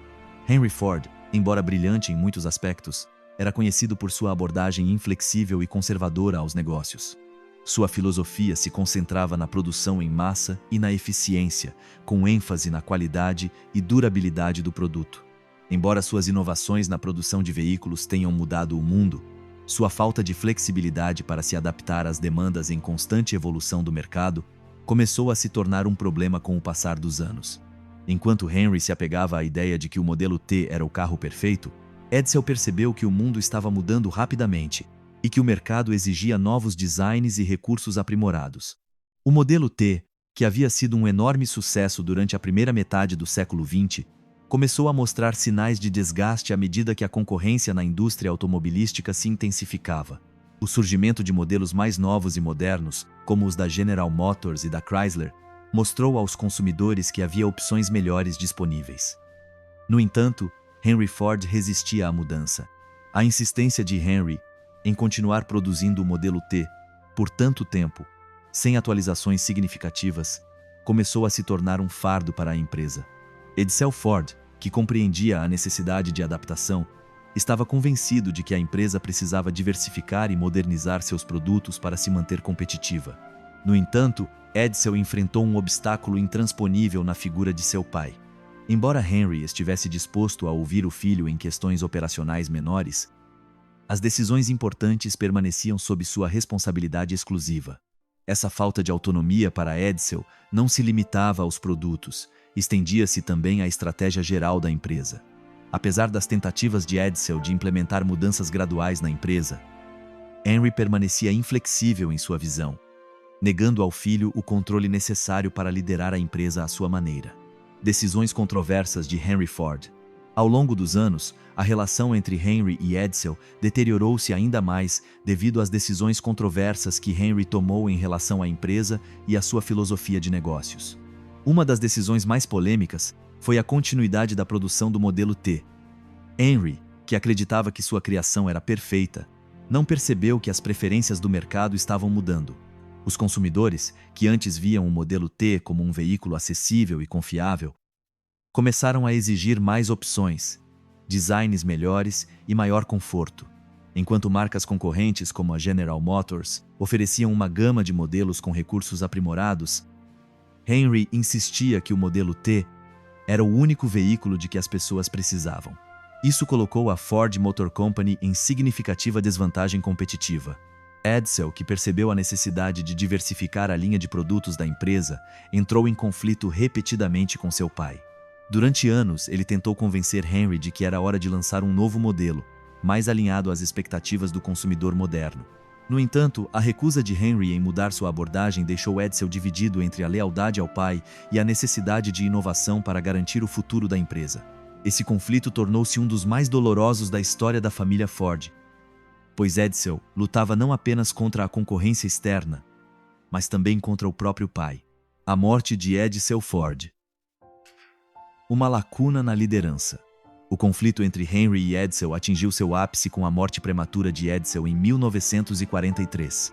Henry Ford, embora brilhante em muitos aspectos, era conhecido por sua abordagem inflexível e conservadora aos negócios. Sua filosofia se concentrava na produção em massa e na eficiência, com ênfase na qualidade e durabilidade do produto. Embora suas inovações na produção de veículos tenham mudado o mundo, sua falta de flexibilidade para se adaptar às demandas em constante evolução do mercado começou a se tornar um problema com o passar dos anos. Enquanto Henry se apegava à ideia de que o modelo T era o carro perfeito, Edsel percebeu que o mundo estava mudando rapidamente e que o mercado exigia novos designs e recursos aprimorados. O modelo T, que havia sido um enorme sucesso durante a primeira metade do século XX, começou a mostrar sinais de desgaste à medida que a concorrência na indústria automobilística se intensificava. O surgimento de modelos mais novos e modernos, como os da General Motors e da Chrysler, mostrou aos consumidores que havia opções melhores disponíveis. No entanto, Henry Ford resistia à mudança. A insistência de Henry em continuar produzindo o modelo T por tanto tempo, sem atualizações significativas, começou a se tornar um fardo para a empresa. Edsel Ford, que compreendia a necessidade de adaptação, estava convencido de que a empresa precisava diversificar e modernizar seus produtos para se manter competitiva. No entanto, Edsel enfrentou um obstáculo intransponível na figura de seu pai. Embora Henry estivesse disposto a ouvir o filho em questões operacionais menores, as decisões importantes permaneciam sob sua responsabilidade exclusiva. Essa falta de autonomia para Edsel não se limitava aos produtos, estendia-se também à estratégia geral da empresa. Apesar das tentativas de Edsel de implementar mudanças graduais na empresa, Henry permanecia inflexível em sua visão, negando ao filho o controle necessário para liderar a empresa à sua maneira. Decisões controversas de Henry Ford. Ao longo dos anos, a relação entre Henry e Edsel deteriorou-se ainda mais devido às decisões controversas que Henry tomou em relação à empresa e à sua filosofia de negócios. Uma das decisões mais polêmicas foi a continuidade da produção do modelo T. Henry, que acreditava que sua criação era perfeita, não percebeu que as preferências do mercado estavam mudando. Os consumidores, que antes viam o modelo T como um veículo acessível e confiável, começaram a exigir mais opções, designs melhores e maior conforto. Enquanto marcas concorrentes como a General Motors ofereciam uma gama de modelos com recursos aprimorados, Henry insistia que o modelo T era o único veículo de que as pessoas precisavam. Isso colocou a Ford Motor Company em significativa desvantagem competitiva. Edsel, que percebeu a necessidade de diversificar a linha de produtos da empresa, entrou em conflito repetidamente com seu pai. Durante anos, ele tentou convencer Henry de que era hora de lançar um novo modelo, mais alinhado às expectativas do consumidor moderno. No entanto, a recusa de Henry em mudar sua abordagem deixou Edsel dividido entre a lealdade ao pai e a necessidade de inovação para garantir o futuro da empresa. Esse conflito tornou-se um dos mais dolorosos da história da família Ford, pois Edsel lutava não apenas contra a concorrência externa, mas também contra o próprio pai. A morte de Edsel Ford. Uma lacuna na liderança. O conflito entre Henry e Edsel atingiu seu ápice com a morte prematura de Edsel em 1943.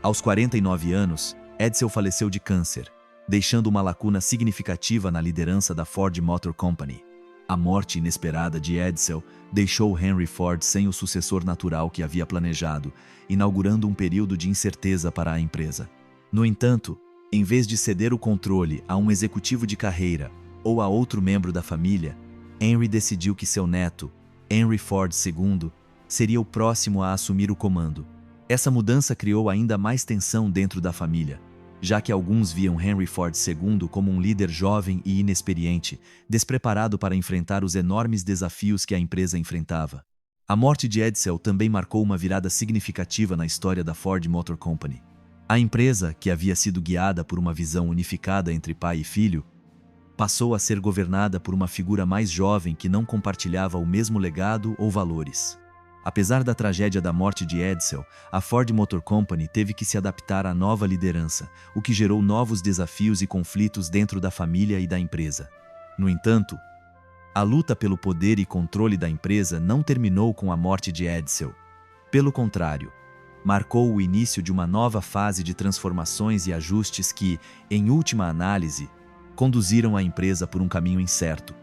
Aos 49 anos, Edsel faleceu de câncer, deixando uma lacuna significativa na liderança da Ford Motor Company. A morte inesperada de Edsel deixou Henry Ford sem o sucessor natural que havia planejado, inaugurando um período de incerteza para a empresa. No entanto, em vez de ceder o controle a um executivo de carreira ou a outro membro da família, Henry decidiu que seu neto, Henry Ford II, seria o próximo a assumir o comando. Essa mudança criou ainda mais tensão dentro da família. já que alguns viam Henry Ford II como um líder jovem e inexperiente, despreparado para enfrentar os enormes desafios que a empresa enfrentava. A morte de Edsel também marcou uma virada significativa na história da Ford Motor Company. A empresa, que havia sido guiada por uma visão unificada entre pai e filho, passou a ser governada por uma figura mais jovem que não compartilhava o mesmo legado ou valores. Apesar da tragédia da morte de Edsel, a Ford Motor Company teve que se adaptar à nova liderança, o que gerou novos desafios e conflitos dentro da família e da empresa. No entanto, a luta pelo poder e controle da empresa não terminou com a morte de Edsel. Pelo contrário, marcou o início de uma nova fase de transformações e ajustes que, em última análise, conduziram a empresa por um caminho incerto,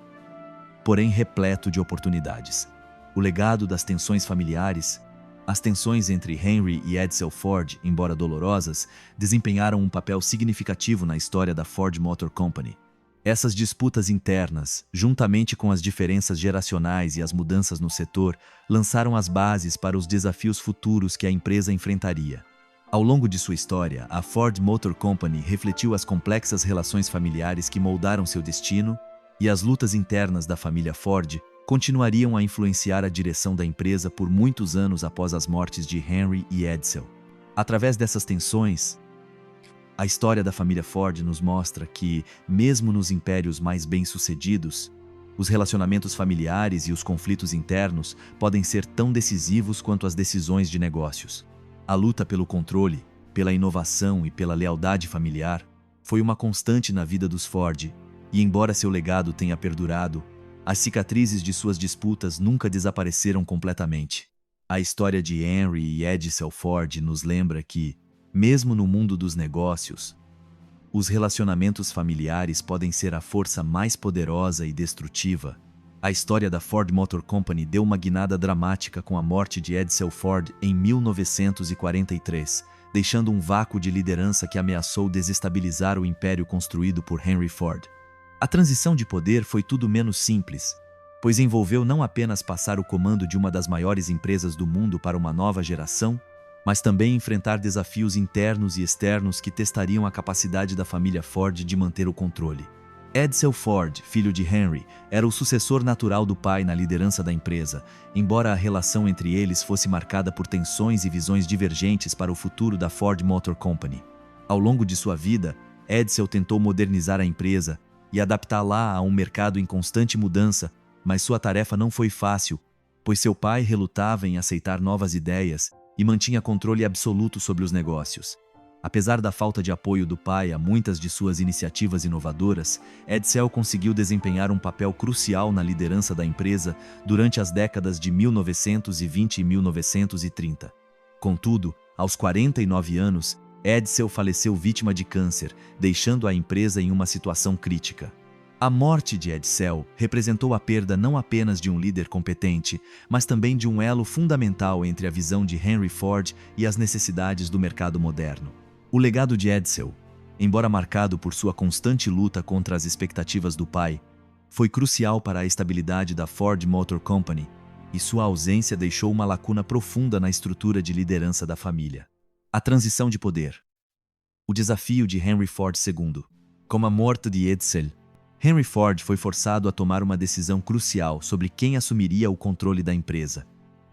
porém repleto de oportunidades. O legado das tensões familiares, as tensões entre Henry e Edsel Ford, embora dolorosas, desempenharam um papel significativo na história da Ford Motor Company. Essas disputas internas, juntamente com as diferenças geracionais e as mudanças no setor, lançaram as bases para os desafios futuros que a empresa enfrentaria. Ao longo de sua história, a Ford Motor Company refletiu as complexas relações familiares que moldaram seu destino, e as lutas internas da família Ford continuariam a influenciar a direção da empresa por muitos anos após as mortes de Henry e Edsel. Através dessas tensões, a história da família Ford nos mostra que, mesmo nos impérios mais bem-sucedidos, os relacionamentos familiares e os conflitos internos podem ser tão decisivos quanto as decisões de negócios. A luta pelo controle, pela inovação e pela lealdade familiar foi uma constante na vida dos Ford, e embora seu legado tenha perdurado, as cicatrizes de suas disputas nunca desapareceram completamente. A história de Henry e Edsel Ford nos lembra que, mesmo no mundo dos negócios, os relacionamentos familiares podem ser a força mais poderosa e destrutiva. A história da Ford Motor Company deu uma guinada dramática com a morte de Edsel Ford em 1943, deixando um vácuo de liderança que ameaçou desestabilizar o império construído por Henry Ford. A transição de poder foi tudo menos simples, pois envolveu não apenas passar o comando de uma das maiores empresas do mundo para uma nova geração, mas também enfrentar desafios internos e externos que testariam a capacidade da família Ford de manter o controle. Edsel Ford, filho de Henry, era o sucessor natural do pai na liderança da empresa, embora a relação entre eles fosse marcada por tensões e visões divergentes para o futuro da Ford Motor Company. Ao longo de sua vida, Edsel tentou modernizar a empresa e adaptá-la a um mercado em constante mudança, mas sua tarefa não foi fácil, pois seu pai relutava em aceitar novas ideias e mantinha controle absoluto sobre os negócios. Apesar da falta de apoio do pai a muitas de suas iniciativas inovadoras, Edsel conseguiu desempenhar um papel crucial na liderança da empresa durante as décadas de 1920 e 1930. Contudo, aos 49 anos, Edsel faleceu vítima de câncer, deixando a empresa em uma situação crítica. A morte de Edsel representou a perda não apenas de um líder competente, mas também de um elo fundamental entre a visão de Henry Ford e as necessidades do mercado moderno. O legado de Edsel, embora marcado por sua constante luta contra as expectativas do pai, foi crucial para a estabilidade da Ford Motor Company, e sua ausência deixou uma lacuna profunda na estrutura de liderança da família. A transição de poder. O desafio de Henry Ford II. Com a morte de Edsel, Henry Ford foi forçado a tomar uma decisão crucial sobre quem assumiria o controle da empresa.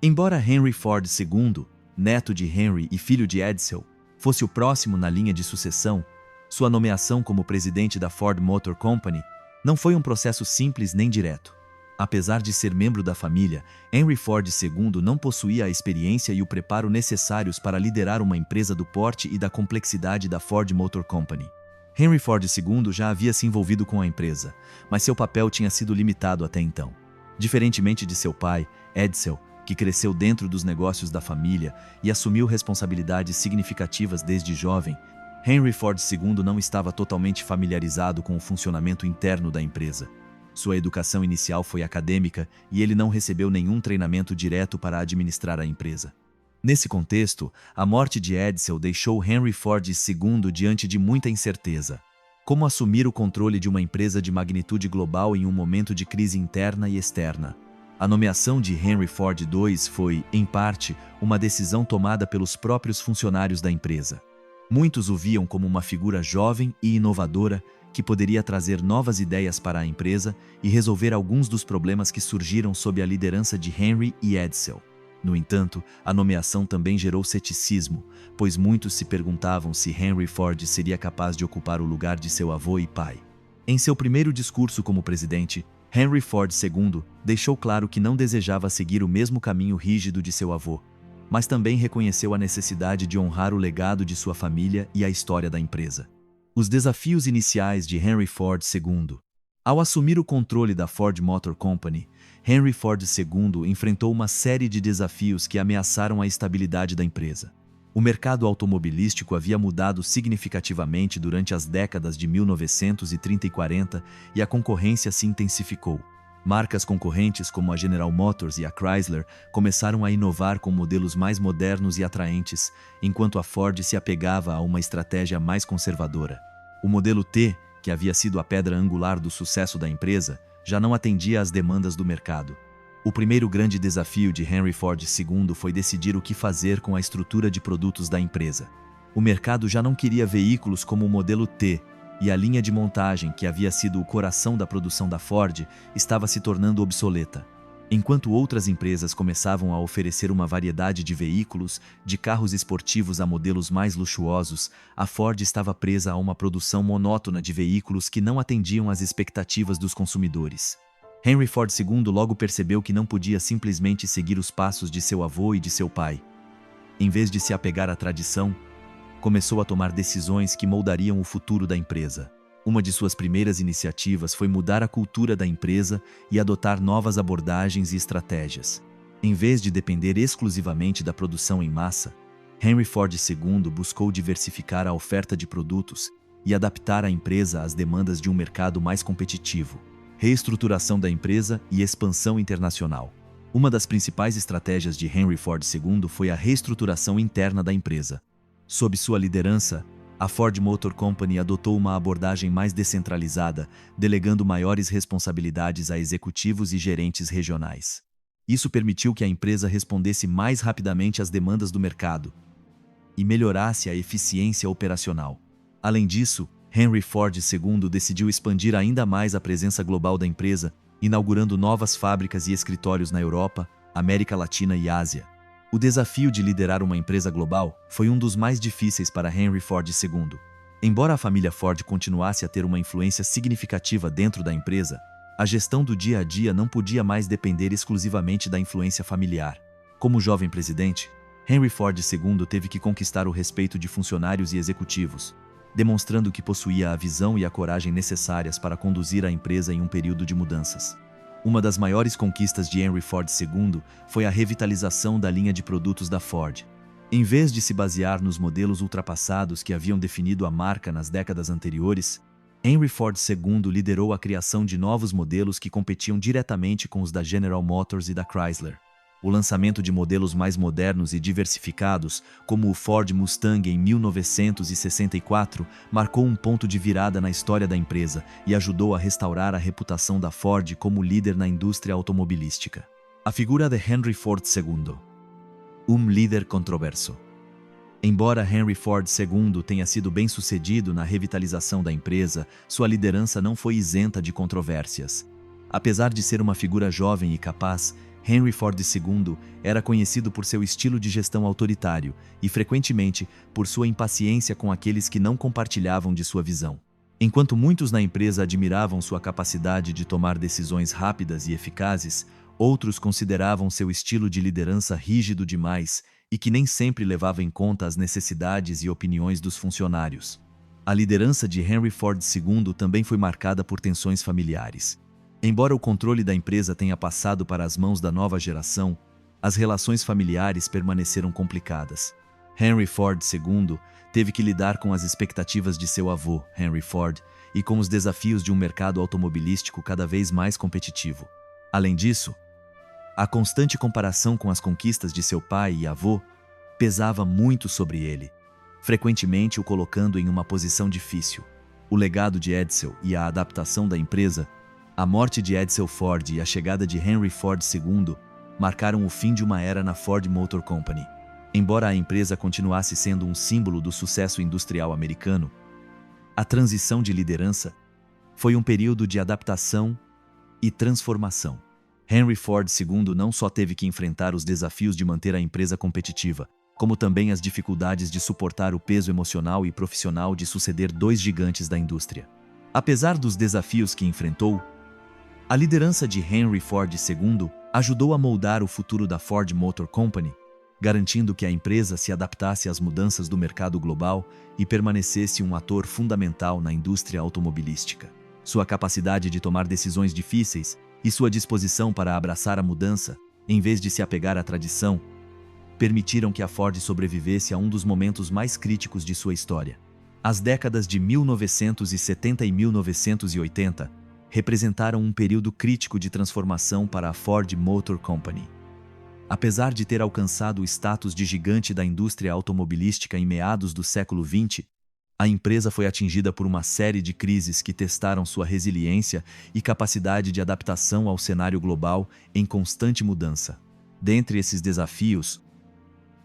Embora Henry Ford II, neto de Henry e filho de Edsel, fosse o próximo na linha de sucessão, sua nomeação como presidente da Ford Motor Company não foi um processo simples nem direto. Apesar de ser membro da família, Henry Ford II não possuía a experiência e o preparo necessários para liderar uma empresa do porte e da complexidade da Ford Motor Company. Henry Ford II já havia se envolvido com a empresa, mas seu papel tinha sido limitado até então. Diferentemente de seu pai, Edsel, que cresceu dentro dos negócios da família e assumiu responsabilidades significativas desde jovem, Henry Ford II não estava totalmente familiarizado com o funcionamento interno da empresa. Sua educação inicial foi acadêmica e ele não recebeu nenhum treinamento direto para administrar a empresa. Nesse contexto, a morte de Edsel deixou Henry Ford II diante de muita incerteza. Como assumir o controle de uma empresa de magnitude global em um momento de crise interna e externa? A nomeação de Henry Ford II foi, em parte, uma decisão tomada pelos próprios funcionários da empresa. Muitos o viam como uma figura jovem e inovadora que poderia trazer novas ideias para a empresa e resolver alguns dos problemas que surgiram sob a liderança de Henry e Edsel. No entanto, a nomeação também gerou ceticismo, pois muitos se perguntavam se Henry Ford seria capaz de ocupar o lugar de seu avô e pai. Em seu primeiro discurso como presidente, Henry Ford II deixou claro que não desejava seguir o mesmo caminho rígido de seu avô, mas também reconheceu a necessidade de honrar o legado de sua família e a história da empresa. Os desafios iniciais de Henry Ford II. Ao assumir o controle da Ford Motor Company, Henry Ford II enfrentou uma série de desafios que ameaçaram a estabilidade da empresa. O mercado automobilístico havia mudado significativamente durante as décadas de 1930 e 40 e a concorrência se intensificou. Marcas concorrentes como a General Motors e a Chrysler começaram a inovar com modelos mais modernos e atraentes, enquanto a Ford se apegava a uma estratégia mais conservadora. O modelo T, que havia sido a pedra angular do sucesso da empresa, já não atendia às demandas do mercado. O primeiro grande desafio de Henry Ford II foi decidir o que fazer com a estrutura de produtos da empresa. O mercado já não queria veículos como o modelo T, e a linha de montagem, que havia sido o coração da produção da Ford, estava se tornando obsoleta. Enquanto outras empresas começavam a oferecer uma variedade de veículos, de carros esportivos a modelos mais luxuosos, a Ford estava presa a uma produção monótona de veículos que não atendiam às expectativas dos consumidores. Henry Ford II logo percebeu que não podia simplesmente seguir os passos de seu avô e de seu pai. Em vez de se apegar à tradição, começou a tomar decisões que moldariam o futuro da empresa. Uma de suas primeiras iniciativas foi mudar a cultura da empresa e adotar novas abordagens e estratégias. Em vez de depender exclusivamente da produção em massa, Henry Ford II buscou diversificar a oferta de produtos e adaptar a empresa às demandas de um mercado mais competitivo. Reestruturação da empresa e expansão internacional. Uma das principais estratégias de Henry Ford II foi a reestruturação interna da empresa. Sob sua liderança, a Ford Motor Company adotou uma abordagem mais descentralizada, delegando maiores responsabilidades a executivos e gerentes regionais. Isso permitiu que a empresa respondesse mais rapidamente às demandas do mercado e melhorasse a eficiência operacional. Além disso, Henry Ford II decidiu expandir ainda mais a presença global da empresa, inaugurando novas fábricas e escritórios na Europa, América Latina e Ásia. O desafio de liderar uma empresa global foi um dos mais difíceis para Henry Ford II. Embora a família Ford continuasse a ter uma influência significativa dentro da empresa, a gestão do dia a dia não podia mais depender exclusivamente da influência familiar. Como jovem presidente, Henry Ford II teve que conquistar o respeito de funcionários e executivos, demonstrando que possuía a visão e a coragem necessárias para conduzir a empresa em um período de mudanças. Uma das maiores conquistas de Henry Ford II foi a revitalização da linha de produtos da Ford. Em vez de se basear nos modelos ultrapassados que haviam definido a marca nas décadas anteriores, Henry Ford II liderou a criação de novos modelos que competiam diretamente com os da General Motors e da Chrysler. O lançamento de modelos mais modernos e diversificados, como o Ford Mustang em 1964, marcou um ponto de virada na história da empresa e ajudou a restaurar a reputação da Ford como líder na indústria automobilística. A figura de Henry Ford II. Um líder controverso. Embora Henry Ford II tenha sido bem-sucedido na revitalização da empresa, sua liderança não foi isenta de controvérsias. Apesar de ser uma figura jovem e capaz, Henry Ford II era conhecido por seu estilo de gestão autoritário e, frequentemente, por sua impaciência com aqueles que não compartilhavam de sua visão. Enquanto muitos na empresa admiravam sua capacidade de tomar decisões rápidas e eficazes, outros consideravam seu estilo de liderança rígido demais e que nem sempre levava em conta as necessidades e opiniões dos funcionários. A liderança de Henry Ford II também foi marcada por tensões familiares. Embora o controle da empresa tenha passado para as mãos da nova geração, as relações familiares permaneceram complicadas. Henry Ford II teve que lidar com as expectativas de seu avô, Henry Ford, e com os desafios de um mercado automobilístico cada vez mais competitivo. Além disso, a constante comparação com as conquistas de seu pai e avô pesava muito sobre ele, frequentemente o colocando em uma posição difícil. O legado de Edsel e a adaptação da empresa, a morte de Edsel Ford e a chegada de Henry Ford II marcaram o fim de uma era na Ford Motor Company. Embora a empresa continuasse sendo um símbolo do sucesso industrial americano, a transição de liderança foi um período de adaptação e transformação. Henry Ford II não só teve que enfrentar os desafios de manter a empresa competitiva, como também as dificuldades de suportar o peso emocional e profissional de suceder dois gigantes da indústria. Apesar dos desafios que enfrentou, a liderança de Henry Ford II ajudou a moldar o futuro da Ford Motor Company, garantindo que a empresa se adaptasse às mudanças do mercado global e permanecesse um ator fundamental na indústria automobilística. Sua capacidade de tomar decisões difíceis e sua disposição para abraçar a mudança, em vez de se apegar à tradição, permitiram que a Ford sobrevivesse a um dos momentos mais críticos de sua história. As décadas de 1970 e 1980 representaram um período crítico de transformação para a Ford Motor Company. Apesar de ter alcançado o status de gigante da indústria automobilística em meados do século XX, a empresa foi atingida por uma série de crises que testaram sua resiliência e capacidade de adaptação ao cenário global em constante mudança. Dentre esses desafios,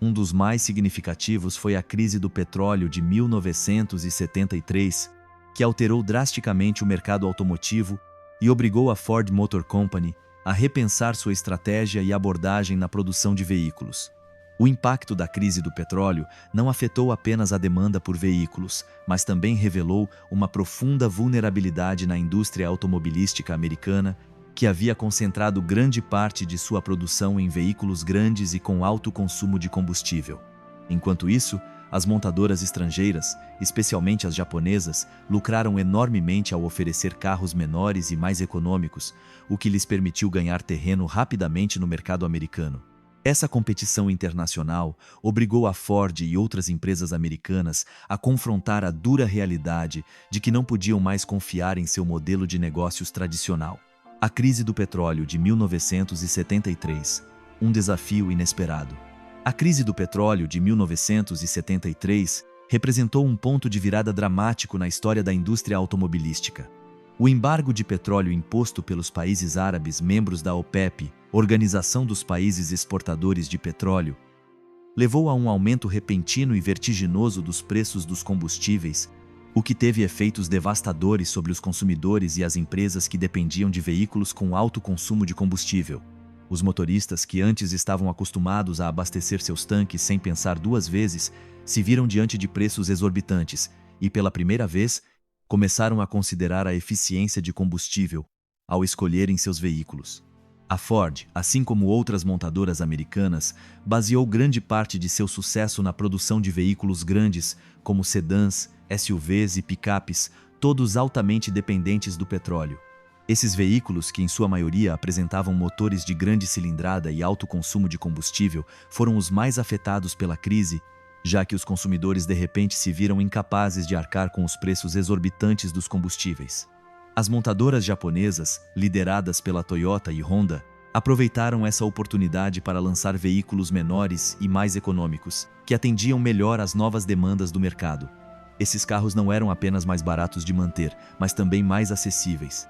um dos mais significativos foi a crise do petróleo de 1973, que alterou drasticamente o mercado automotivo e obrigou a Ford Motor Company a repensar sua estratégia e abordagem na produção de veículos. O impacto da crise do petróleo não afetou apenas a demanda por veículos, mas também revelou uma profunda vulnerabilidade na indústria automobilística americana, que havia concentrado grande parte de sua produção em veículos grandes e com alto consumo de combustível. Enquanto isso, as montadoras estrangeiras, especialmente as japonesas, lucraram enormemente ao oferecer carros menores e mais econômicos, o que lhes permitiu ganhar terreno rapidamente no mercado americano. Essa competição internacional obrigou a Ford e outras empresas americanas a confrontar a dura realidade de que não podiam mais confiar em seu modelo de negócios tradicional. A crise do petróleo de 1973, um desafio inesperado. A crise do petróleo de 1973 representou um ponto de virada dramático na história da indústria automobilística. O embargo de petróleo imposto pelos países árabes membros da OPEP, Organização dos Países Exportadores de Petróleo, levou a um aumento repentino e vertiginoso dos preços dos combustíveis, o que teve efeitos devastadores sobre os consumidores e as empresas que dependiam de veículos com alto consumo de combustível. Os motoristas que antes estavam acostumados a abastecer seus tanques sem pensar duas vezes, se viram diante de preços exorbitantes e, pela primeira vez, começaram a considerar a eficiência de combustível ao escolherem seus veículos. A Ford, assim como outras montadoras americanas, baseou grande parte de seu sucesso na produção de veículos grandes, como sedãs, SUVs e picapes, todos altamente dependentes do petróleo. Esses veículos, que em sua maioria apresentavam motores de grande cilindrada e alto consumo de combustível, foram os mais afetados pela crise, já que os consumidores de repente se viram incapazes de arcar com os preços exorbitantes dos combustíveis. As montadoras japonesas, lideradas pela Toyota e Honda, aproveitaram essa oportunidade para lançar veículos menores e mais econômicos, que atendiam melhor às novas demandas do mercado. Esses carros não eram apenas mais baratos de manter, mas também mais acessíveis.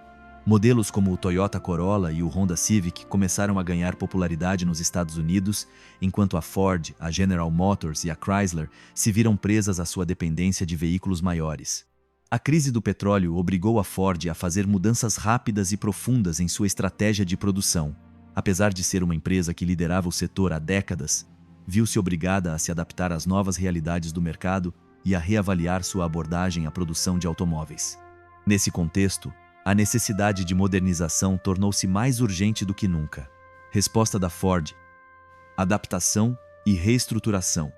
Modelos como o Toyota Corolla e o Honda Civic começaram a ganhar popularidade nos Estados Unidos, enquanto a Ford, a General Motors e a Chrysler se viram presas à sua dependência de veículos maiores. A crise do petróleo obrigou a Ford a fazer mudanças rápidas e profundas em sua estratégia de produção. Apesar de ser uma empresa que liderava o setor há décadas, viu-se obrigada a se adaptar às novas realidades do mercado e a reavaliar sua abordagem à produção de automóveis. Nesse contexto, a necessidade de modernização tornou-se mais urgente do que nunca. Resposta da Ford: adaptação e reestruturação.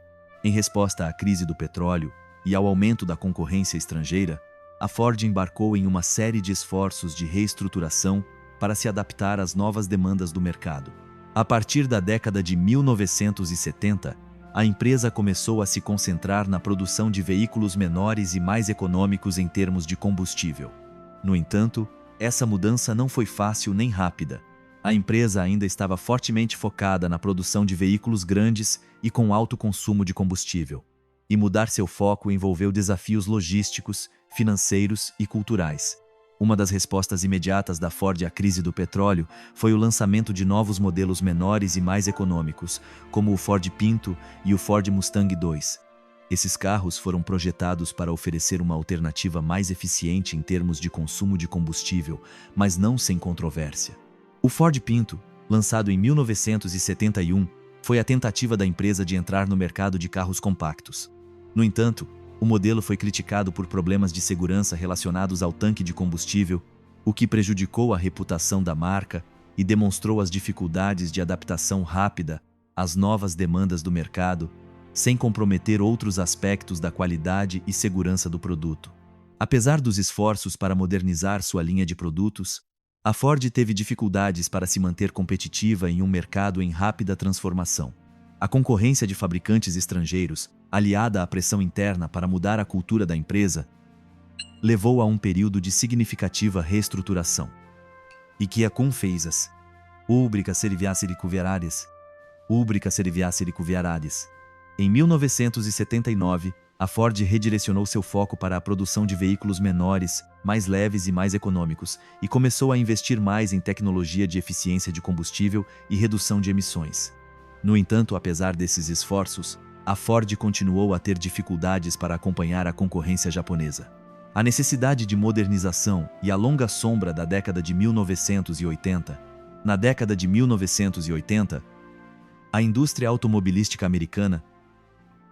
Em resposta à crise do petróleo e ao aumento da concorrência estrangeira, a Ford embarcou em uma série de esforços de reestruturação para se adaptar às novas demandas do mercado. A partir da década de 1970, a empresa começou a se concentrar na produção de veículos menores e mais econômicos em termos de combustível. No entanto, essa mudança não foi fácil nem rápida. A empresa ainda estava fortemente focada na produção de veículos grandes e com alto consumo de combustível. E mudar seu foco envolveu desafios logísticos, financeiros e culturais. Uma das respostas imediatas da Ford à crise do petróleo foi o lançamento de novos modelos menores e mais econômicos, como o Ford Pinto e o Ford Mustang II. Esses carros foram projetados para oferecer uma alternativa mais eficiente em termos de consumo de combustível, mas não sem controvérsia. O Ford Pinto, lançado em 1971, foi a tentativa da empresa de entrar no mercado de carros compactos. No entanto, o modelo foi criticado por problemas de segurança relacionados ao tanque de combustível, o que prejudicou a reputação da marca e demonstrou as dificuldades de adaptação rápida às novas demandas do mercado, sem comprometer outros aspectos da qualidade e segurança do produto. Apesar dos esforços para modernizar sua linha de produtos, a Ford teve dificuldades para se manter competitiva em um mercado em rápida transformação. A concorrência de fabricantes estrangeiros, aliada à pressão interna para mudar a cultura da empresa, levou a um período de significativa reestruturação. E que a fez Ubrica Serviaceri Cuverares. Em 1979, a Ford redirecionou seu foco para a produção de veículos menores, mais leves e mais econômicos, e começou a investir mais em tecnologia de eficiência de combustível e redução de emissões. No entanto, apesar desses esforços, a Ford continuou a ter dificuldades para acompanhar a concorrência japonesa. A necessidade de modernização e a longa sombra da década de 1980. Na década de 1980, a indústria automobilística americana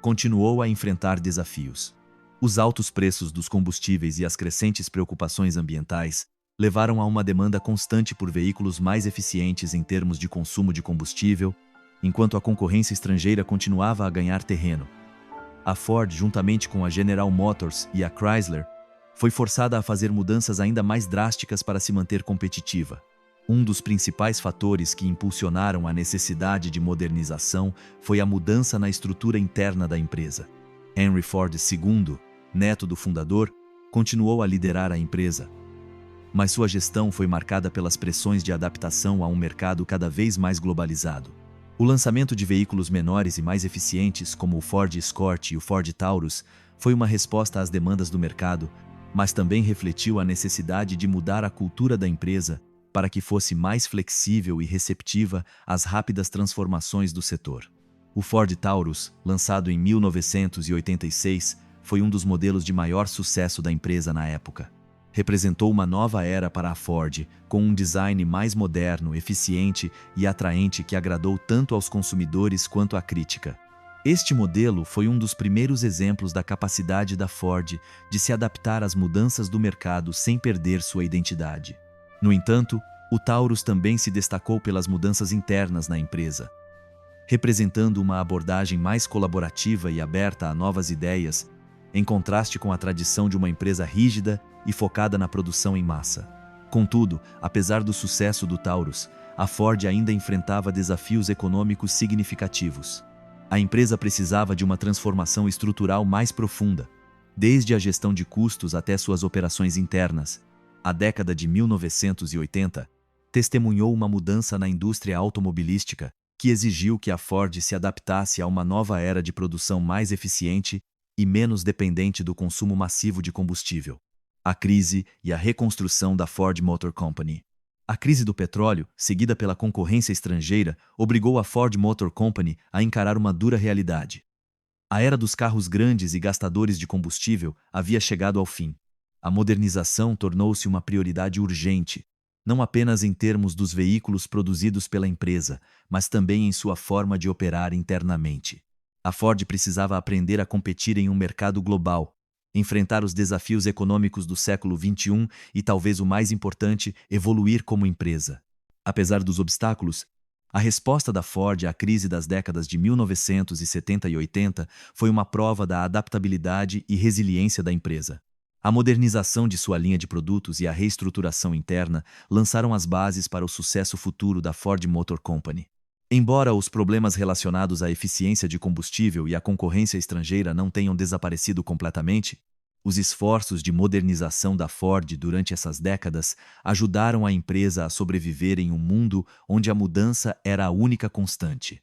continuou a enfrentar desafios. Os altos preços dos combustíveis e as crescentes preocupações ambientais levaram a uma demanda constante por veículos mais eficientes em termos de consumo de combustível, enquanto a concorrência estrangeira continuava a ganhar terreno. A Ford, juntamente com a General Motors e a Chrysler, foi forçada a fazer mudanças ainda mais drásticas para se manter competitiva. Um dos principais fatores que impulsionaram a necessidade de modernização foi a mudança na estrutura interna da empresa. Henry Ford II, neto do fundador, continuou a liderar a empresa, mas sua gestão foi marcada pelas pressões de adaptação a um mercado cada vez mais globalizado. O lançamento de veículos menores e mais eficientes, como o Ford Escort e o Ford Taurus, foi uma resposta às demandas do mercado, mas também refletiu a necessidade de mudar a cultura da empresa para que fosse mais flexível e receptiva às rápidas transformações do setor. O Ford Taurus, lançado em 1986, foi um dos modelos de maior sucesso da empresa na época. Representou uma nova era para a Ford, com um design mais moderno, eficiente e atraente que agradou tanto aos consumidores quanto à crítica. Este modelo foi um dos primeiros exemplos da capacidade da Ford de se adaptar às mudanças do mercado sem perder sua identidade. No entanto, o Taurus também se destacou pelas mudanças internas na empresa, representando uma abordagem mais colaborativa e aberta a novas ideias, em contraste com a tradição de uma empresa rígida e focada na produção em massa. Contudo, apesar do sucesso do Taurus, a Ford ainda enfrentava desafios econômicos significativos. A empresa precisava de uma transformação estrutural mais profunda, desde a gestão de custos até suas operações internas. A década de 1980 testemunhou uma mudança na indústria automobilística que exigiu que a Ford se adaptasse a uma nova era de produção mais eficiente e menos dependente do consumo massivo de combustível. A crise e a reconstrução da Ford Motor Company. A crise do petróleo, seguida pela concorrência estrangeira, obrigou a Ford Motor Company a encarar uma dura realidade. A era dos carros grandes e gastadores de combustível havia chegado ao fim. A modernização tornou-se uma prioridade urgente, não apenas em termos dos veículos produzidos pela empresa, mas também em sua forma de operar internamente. A Ford precisava aprender a competir em um mercado global, enfrentar os desafios econômicos do século XXI e, talvez o mais importante, evoluir como empresa. Apesar dos obstáculos, a resposta da Ford à crise das décadas de 1970 e 80 foi uma prova da adaptabilidade e resiliência da empresa. A modernização de sua linha de produtos e a reestruturação interna lançaram as bases para o sucesso futuro da Ford Motor Company. Embora os problemas relacionados à eficiência de combustível e à concorrência estrangeira não tenham desaparecido completamente, os esforços de modernização da Ford durante essas décadas ajudaram a empresa a sobreviver em um mundo onde a mudança era a única constante.